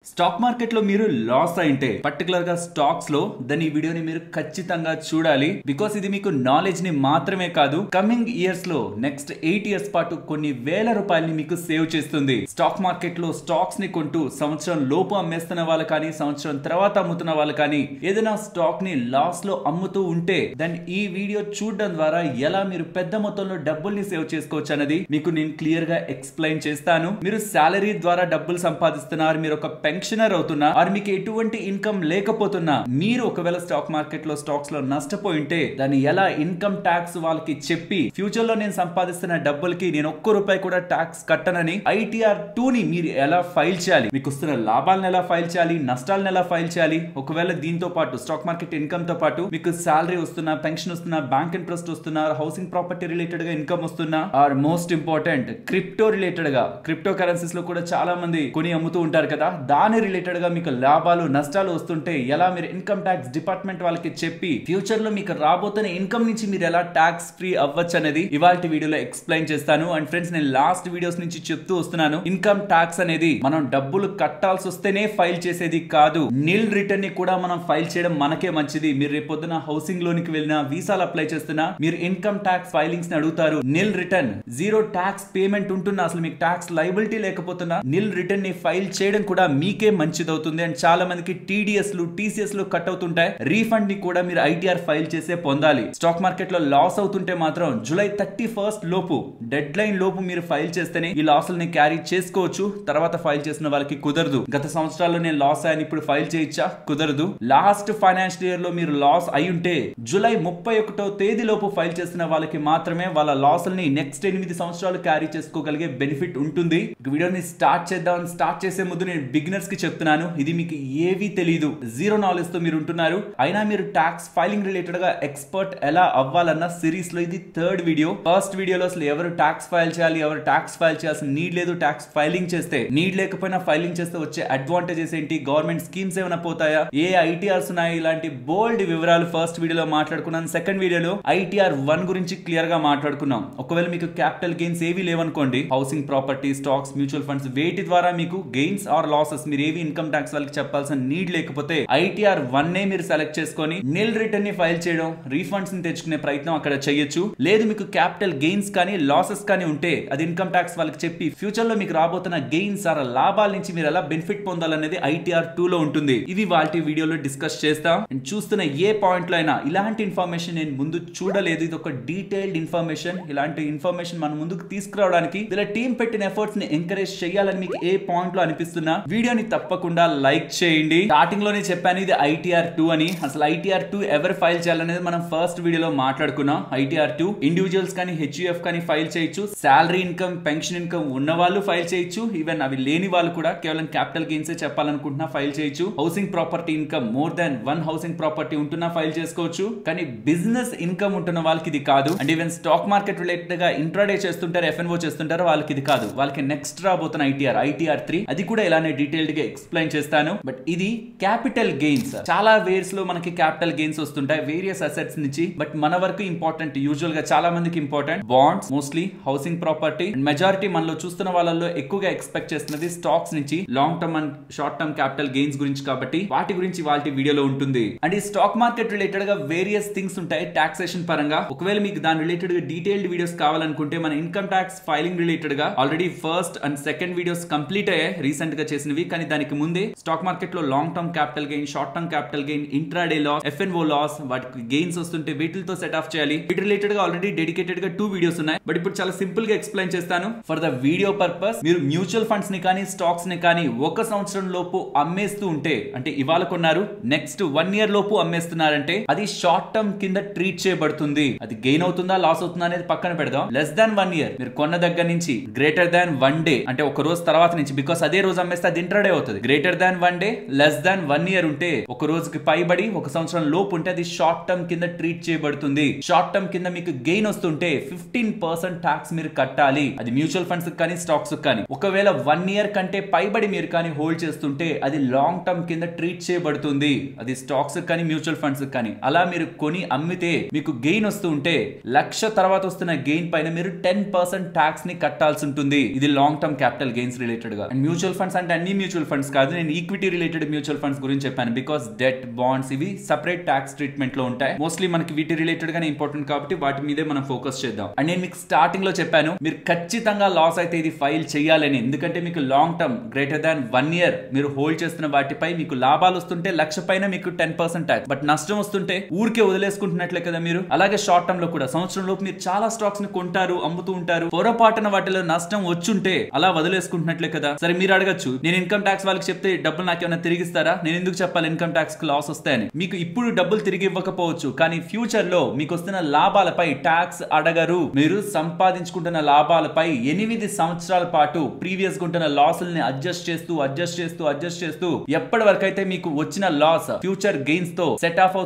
Stock market లో మీరు loss అయింటే particular గా స్టాక్స్ లో దాని ఈ వీడియోని మీరు ఖచ్చితంగా చూడాలి. బికాస్ ఇది మీకు నాలెడ్జ్ ని మాత్రమే కాదు, కమింగ్ ఇయర్స్ లో నెక్స్ట్ 8 ఇయర్స్ పాటు కొన్ని వేల రూపాయలని మీకు సేవ్ చేస్తుంది. స్టాక్ మార్కెట్ లో స్టాక్స్ ని కొంటూ సంవత్సరం లోపు అమ్మేస్తున్న వాళ్ళు కానీ, సంవత్సరం తర్వాత అమ్ముతున్న వాళ్ళు కానీ, ఏదైనా స్టాక్ ని లాస్ లో అమ్ముతూ ఉంటే దాన్ని ఈ వీడియో చూడడం ద్వారా ఎలా మీరు పెద్ద మొత్తంలో డబ్బుల్ని సేవ్ చేసుకోవచ్చు అన్నది మీకు నేను క్లియర్ గా ఎక్స్ప్లెయిన్ చేస్తాను. మీరు సాలరీ ద్వారా డబ్బులు సంపాదిస్తున్నారు, మీరు ఒక పెన్షనర్ అవుతున్నా, ఆర్ మీకు ఎటువంటి ఇన్కమ్ లేకపోతున్నా, మీరు ఒకవేళ స్టాక్ మార్కెట్ లో స్టాక్స్ లో నష్టపోయింటే దాన్ని ఎలా ఇన్కమ్ ట్యాక్స్ వాళ్ళకి చెప్పి ఫ్యూచర్ లో నేను సంపాదిస్తున్న డబ్బులకి నేను ఒక్క రూపాయి కూడా ట్యాక్స్ కట్టనని ITR 2 ని మీరు ఎలా ఫైల్ చేయాలి, మీకు వస్తున్న లాభాలను ఎలా ఫైల్ చేయాలి, నష్టాలను ఎలా ఫైల్ చేయాలి, ఒకవేళ దీంతో పాటు స్టాక్ మార్కెట్ ఇన్కమ్ తో పాటు మీకు సాలరీ వస్తున్నా, పెన్షన్ వస్తున్నా, బ్యాంక్ ఇంట్రెస్ట్ వస్తున్నా, హౌసింగ్ ప్రాపర్టీ రిలేటెడ్ గా ఇన్కమ్ వస్తున్నా, or most important crypto related గా, క్రిప్టో కరెన్సీస్ లో కూడా చాలా మంది కొని అమ్ముతూ ఉంటారు కదా, దాని రిలేటెడ్ గా మీకు లాభాలు నష్టాలు వస్తుంటే ఎలా మీరు ఇన్కమ్ ట్యాక్స్ డిపార్ట్మెంట్ వాళ్ళకి చెప్పి ఫ్యూచర్ లో మీకు రాబోతున్న ఇన్కమ్ నుంచి మీరు ఎలా ట్యాక్స్ ఫ్రీ అవ్వచ్చు అనేది ఇవాల్టి వీడియోలో ఎక్స్ప్లెయిన్ చేస్తాను. అండ్ ఫ్రెండ్స్, నేను లాస్ట్ వీడియోస్ నుంచి చెప్తూ వస్తున్నాను, ఇన్కమ్ ట్యాక్స్ అనేది మనం డబ్బులు కట్టాల్సి వస్తేనే ఫైల్ చేసేది కాదు, నిల్ రిటర్న్ ని కూడా మనం ఫైల్ చేయడం మనకే మంచిది. మీరు రేపొద్దున హౌసింగ్ లోన్ కి వెళ్ళినా, వీసాలు అప్లై చేస్తున్నా, మీరు ఇన్కమ్ ట్యాక్స్ ఫైలింగ్స్ ని అడుగుతారు. నిల్ రిటర్న్, జీరో ట్యాక్స్ పేమెంట్ ఉంటున్నా, అసలు మీకు ట్యాక్స్ లయబిలిటీ లేకపోతున్నా, నిల్ రిటర్న్ ని ఫైల్ చేయడం కూడా మీకే మంచిది అవుతుంది. అండ్ చాలా మందికి TDS లు, TCS లు కట్ అవుతుంటాయి, రీఫండ్ ని కూడా మీరు ITR ఫైల్ చేసే పొందాలి. స్టాక్ మార్కెట్ లో లాస్ అవుతుంటే మాత్రం జూలై 31 లోపు, డెడ్ లైన్ లోపు మీరు ఫైల్ చేస్తేనే ఈ లాసుల్ని క్యారీ చేసుకోవచ్చు. తర్వాత ఫైల్ చేసిన వాళ్ళకి కుదరదు. గత సంవత్సరాల్లో నేను లాస్ అయ్యాను, ఇప్పుడు ఫైల్ చేయొచ్చా? కుదరదు. లాస్ట్ ఫైనాన్షియల్ ఇయర్ లో మీరు లాస్ అయి ఉంటే జూలై 31వ తేదీ లోపు ఫైల్ చేసిన వాళ్ళకి మాత్రమే వాళ్ళ లాసుల్ని నెక్స్ట్ 8 సంవత్సరాలు క్యారీ చేసుకోగలిగే బెనిఫిట్ ఉంటుంది. వీడియోని స్టార్ట్ చేద్దాం. స్టార్ట్ చేసే ముందు నేను బిగినర్స్ కి చెప్తున్నాను, ఇది మీకు ఏవి తెలియదు, జీరో నాలెడ్జ్ తో మీరు ఉంటున్నారు, అయినా మీరు ట్యాక్స్ ఫైలింగ్ రిలేటెడ్ గా ఎక్స్పర్ట్ ఎలా అవ్వాలన్న సిరీస్ లో ఇది థర్డ్ వీడియో. ఫస్ట్ వీడియోలో అసలు ఎవరు ట్యాక్స్ ఫైల్ చేయాలి, ఎవరు ట్యాక్స్ ఫైల్ చేయాల్సిన నీడ్ లేదు, ట్యాక్స్ ఫైలింగ్ చేస్తే నీడ్ లేకపోయినా ఫైలింగ్ చేస్తే వచ్చే అడ్వాంటేజెస్ ఏంటి, గవర్నమెంట్ స్కీమ్స్ ఏమైనా పోతాయా, ఏ ITRs ఉన్నాయి, ఇలాంటి బోల్డ్ వివరాలు ఫస్ట్ వీడియోలో మాట్లాడుకున్నాను. సెకండ్ వీడియోలో ITR 1 గురించి క్లియర్ గా మాట్లాడుకున్నాం. ఒకవేళ మీకు క్యాపిటల్ గెయిన్స్ ఏవి లేవనుకోండి, housing property, stocks, mutual funds, వేటి ద్వారా మీకు గెయిన్స్ ఆర్ లాసెస్ మీరు ఏవి ఇన్కమ్ ట్యాక్స్ వాళ్ళకి చెప్పాల్సిన నీడ్ లేకపోతే ITR 1 నే మీరు సెలెక్ట్ చేసుకొని నిల్ రిటర్న్ ని ఫైల్ చేయడం, రీఫండ్స్ ని తెచ్చుకునే ప్రయత్నం అక్కడ చేయొచ్చు. లేదు మీకు క్యాపిటల్ గెయిన్స్ కానీ లాసెస్ కానీ ఉంటే అది ఇన్కమ్ ట్యాక్స్ వాళ్ళకి చెప్పి ఫ్యూచర్ లో మీకు రాబోతున్న గెయిన్స్ ఆర్ లాభాల నుంచి మీరు ఎలా బెనిఫిట్ పొందాలనేది ITR 2 లో ఉంటుంది. ఇది వాటి వీడియోలో డిస్కస్ చేస్తాం. చూస్తున్న ఏ పాయింట్ లో అయినా ఇలాంటి ఇన్ఫర్మేషన్ నేను ముందు చూడలేదు, ఇది ఒక డీటెయిల్డ్ ఇన్ఫర్మేషన్. ఇలాంటి ఇన్ఫర్మేషన్ మన ముందుకు తీసుకురావడానికి ఇలా టీం పెట్టిన ఎఫర్ట్స్ ని ఎంకరేజ్ చేయాలని మీకు ఏ పాయింట్ లో అనిపిస్తున్నా వీడియోని తప్పకుండా లైక్ చేయండి. స్టార్టింగ్ లోనే చెప్పాను ఇది ITR 2 అని. అసలు ITR 2 ఎవరు ఫైల్ చేయాలనేది మనం ఫస్ట్ వీడియోలో మాట్లాడుకున్నాం. ITR 2 ఇండివిజువల్స్ కానీ, HUF కానీ ఫైల్ చేయొచ్చు, సాలరీ ఇన్కమ్, పెన్షన్ ఇన్కమ్ ఉన్న వాళ్ళు ఫైల్ చేయొచ్చు, ఈవెన్ అవి లేని వాళ్ళు కూడా కేవలం క్యాపిటల్ గెయిన్స్ చెప్పాలనుకుంటున్నా ఫైల్ చేయొచ్చు. Housing property income, more than 1 housing property ఉంటున్నా ఫైల్ చేసుకోవచ్చు. కానీ బిజినెస్ ఇన్కమ్ ఉంటున్న వాళ్ళకి ఇది కాదు. And even stock market related గా ఇంట్రాడే చేస్తుంటారు, FNO చేస్తుంటారు, వాళ్ళకి ఇది కాదు. వాళ్ళకి నెక్స్ట్ రాబోతున్న ITR 3 అది కూడా ఇలానే డీటెయిల్డ్ గా ఎక్స్ప్లెయిన్ చేస్తాను. బట్ ఇది క్యాపిటల్ గెయిన్స్. చాలా వేర్స్ లో మనకి క్యాపిటల్ గెయిన్స్ వస్తుంటాయి వేరియస్ అసెట్స్ నుంచి. బట్ మన వరకు ఇంపార్టెంట్, యూజువల్ గా చాలా మందికి important bonds, mostly housing property. Majority మనలో చూస్తున్న వాళ్ళలో ఎక్కువగా ఎక్స్పెక్ట్ చేస్తున్నది స్టాక్స్ నుంచి long term and short term capital gains గురించి, కాబట్టి వాటి గురించి వాటి వీడియోలో ఉంటుంది. అండ్ ఈ స్టాక్ మార్కెట్ రిలేటెడ్ గా వేరియస్ థింగ్స్ ఉంటాయి టాక్సేషన్ పరంగా. ఒకవేళ మీకు దాని రిలేటెడ్ గా డీటెయిల్డ్ వీడియోస్ కావాలనుకుంటే మన ఇన్కమ్ ట్యాక్స్ ఫైలింగ్ రిలేటెడ్ గా already first and second videos complete అయ్యాయి రీసెంట్ గా చేసినవి. కానీ దానికి ముందే స్టాక్ మార్కెట్ లో long term capital gain, short term capital gain, intraday loss, FNO loss, వాటికి గెయిన్స్ వస్తుంటే వీటితో సెట్ ఆఫ్ చేయాలి. వీటి రిలేటెడ్ గా ఆల్రెడీ డెడికేటెడ్ గా 2 వీడియోస్ ఉన్నాయి. బట్ ఇప్పుడు చాలా సింపుల్ గా ఎక్స్ప్లెయిన్ చేస్తాను ఫర్ ద వీడియో పర్పస్. మీరు మ్యూచువల్ ఫండ్స్ ని కానీ, స్టాక్స్ ని కానీ 1 సంవత్సరం లోపు అమ్మేస్తూ ఉంటే, అంటే ఇవాళ కొన్నారు నెక్స్ట్ 1 ఇయర్ లోపు అమ్మేస్తున్నారంటే అది షార్ట్ టర్మ్ కింద ట్రీట్ చేయబడుతుంది. అది గెయిన్ అవుతుందా లాస్ అవుతుందా అనేది పక్కన పెడదాం. లెస్ దాన్ 1 ఇయర్ మీరు కొన్న దగ్గర నుంచి గ్రేటర్ దాన్ 1 డే, అంటే ఒక రోజు తర్వాత నుంచి, బికాస్ అదే రోజు అమ్మేస్తే అది ఇంట్రాడే అవుతుంది. Greater than 1 day, less than 1 year ఉంటే, ఒక రోజుకి పైబడి 1 సంవత్సరం లోపు ఉంటే అది షార్ట్ టర్మ్ కింద ట్రీట్ చేయబడుతుంది. షార్ట్ టర్మ్ కింద మీకు గెయిన్ వస్తుంటే 15% ట్యాక్స్ మీరు కట్టాలి. అది మ్యూచువల్ ఫండ్స్ కానీ, స్టాక్స్ కానీ. ఒకవేళ 1 ఇయర్ కంటే పైబడి మీరు కానీ హోల్డ్ చేస్తుంటే అది లాంగ్ టర్మ్ కింద ట్రీట్ చేయబడుతుంది. అది స్టాక్స్ కానీ, మ్యూచువల్ ఫండ్స్ కానీ. అలా మీరు కొని అమ్మితే మీకు గెయిన్ వస్తూ ఉంటే, లక్ష తర్వాత వస్తున్న గెయిన్ పైన మీరు 10% ట్యాక్స్ ని కట్టాల్సి ఉంటుంది. ఇది long term capital gains related గా. అండ్ మ్యూచువల్ ఫండ్స్ అంటే అన్ని మ్యూచువల్ ఫండ్స్ కాదు, నేను ఈక్విటీ రిలేటెడ్ మ్యూచువల్ ఫండ్స్ గురించి చెప్పాను. బికాస్ డెట్, బాండ్స్ ఇవి సెపరేట్ ట్యాక్స్ ట్రీట్మెంట్ లో ఉంటాయి. మోస్ట్లీ మనకి వీటి రిలేటెడ్ గానే ఇంపార్టెంట్ కాబట్టి వాటి మీదే మనం ఫోకస్ చేద్దాం. అండ్ నేను మీకు స్టార్టింగ్ లో చెప్పాను మీరు ఖచ్చితంగా లాస్ అయితే ఇది ఫైల్ చేయాలని. ఎందుకంటే మీకు long term greater than 1 year మీరు హోల్డ్ చేస్తున్న వాటిపై మీకు లాభాలు వస్తుంటే 1,00,000 పైన మీకు 10% ట్యాక్స్, బట్ నష్టం వస్తుంటే ఊరికే వదిలేసుకుంటున్నట్లే కదా మీరు. అలాగే షార్ట్ టర్మ్ లో కూడా సంవత్సరం లోపు మీరు చాలా స్టాక్స్ ని కొంటారు, అమ్ముతూ ఉంటారు. పొరపాటున వాటిలో నష్టం వచ్చుంటే అలా వదిలేసుకుంటున్నట్లే కదా. సరే మీరు అడగచ్చు, నేను ఇన్కమ్ ట్యాక్స్ వాళ్ళకి చెప్తే డబ్బులు నాకేమైనా తిరిగిస్తారా? నేను ఎందుకు చెప్పాలి ఇన్కమ్ ట్యాక్స్ కి లాస్ వస్తాయని? మీకు ఇప్పుడు డబ్బులు తిరిగి ఇవ్వకపోవచ్చు, కానీ ఫ్యూచర్ లో మీకు వస్తున్న లాభాలపై ట్యాక్స్ అడగరు. మీరు సంపాదించుకుంటున్న లాభాలపై 8 సంవత్సరాల పాటు ప్రీవియస్ గా ఉంటున్న లాసుల్ని అడ్జస్ట్ చేస్తూ ఎప్పటి వరకు అయితే మీకు వచ్చిన లాస్ ఫ్యూచర్ గెయిన్స్ తో సెట్ ఆఫ్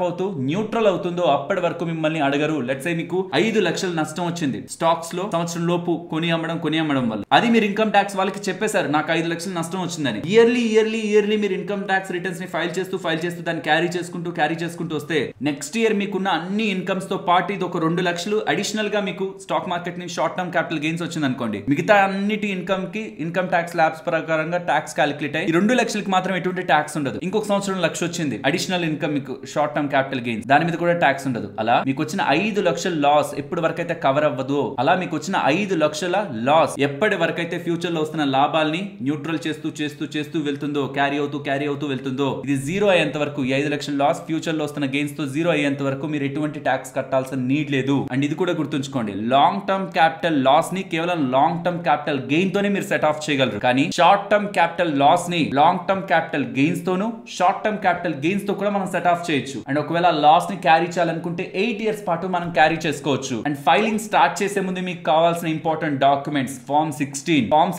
అవుతూ న్యూట్రల్ అవుతుందో అప్పటి వరకు మిమ్మల్ని అడగరు. లెట్స్ సే మీకు 5 లక్షల నష్టం వచ్చింది స్టాక్స్ లో సంవత్సరం లోపు కొని అమ్మడం వల్ల, అది మీరు ఇన్కమ్ ట్యాక్స్ వాళ్ళకి చెప్పేశారు నాకు 5 లక్షల నష్టం వచ్చిందని. ఇయర్లీ మీరు ఇన్కమ్ ట్యాక్స్ రిటర్న్స్ ని ఫైల్ చేస్తూ దాన్ని క్యారీ చేసుకుంటూ వస్తే నెక్స్ట్ ఇయర్ మీకున్న అన్ని ఇన్కమ్స్ తో పాటు ఇది ఒక 2 లక్షలు అడిషనల్ గా మీకు స్టాక్ మార్కెట్ ని షార్ట్ టర్మ్ క్యాపిటల్ గెయిన్స్ వచ్చింది అనుకోండి. మిగతా అన్నిటి ఇన్కమ్ కి ఇన్కమ్ ట్యాక్స్ ల్యాబ్స్ ప్రకారంగా ట్యాక్స్ క్యాలిక్యులేట్ అయ్యి 2 లక్షలకి మాత్రం ఎటువంటి ట్యాక్స్ ఉండదు. ఇంకొక సంవత్సరం 1,00,000 వచ్చింది అడిషనల్ ఇన్కమ్ మీకు షార్ట్ టర్మ్ క్యాపిటల్ గెయిన్స్, దాని మీద కూడా ట్యాక్స్ ఉండదు. అలా మీకు వచ్చిన 5 లక్షల లాస్ ఎప్పటి వరకు అయితే కవర్ అవ్వదు, అలా మీకు వచ్చిన 5 లక్షల లాస్ ఎప్పటి వరకు అయితే ఫ్యూచర్ లో వస్తున్న లాభాల్ని న్యూట్రల్ చేస్తూ వెళ్తుందో, క్యారీ అవుతూ వెళ్తుందో, ఇది జీరో అయ్యేంత వరకు, 5 లక్షల లాస్ ఫ్యూచర్ లో వస్తున్న గెయిన్స్ తో జీరో అయ్యేంత వరకు మీరు ఎటువంటి ట్యాక్స్ కట్టాల్సిన నీడ్ లేదు. అండ్ ఇది కూడా గుర్తుంచుకోండి, లాంగ్ టర్మ్ క్యాపిటల్ లాస్ ని కేవలం లాంగ్ టర్మ్ క్యాపిటల్ గెయిన్ తోనే మీరు సెట్ ఆఫ్ చేయగలరు. కానీ షార్ట్ టర్మ్ క్యాపిటల్ లాస్ ని లాంగ్ టర్మ్ క్యాపిటల్ గెయిన్స్ తోను, షార్ట్ టర్మ్ క్యాపిటల్ గెయిన్స్ తో కూడా మనం సెట్ ఆఫ్ చేయొచ్చు. అండ్ ఒకవేళ లాస్ ని క్యారీ చేయాలనుకుంటే 8 years పాటు మనం క్యారీ చేసుకోవచ్చు. అండ్ ఫైలింగ్ స్టార్ట్ చేసే ముందు మీకు కావాల్సిన ఇంపార్టెంట్ డాక్యుమెంట్స్ ఫార్మ్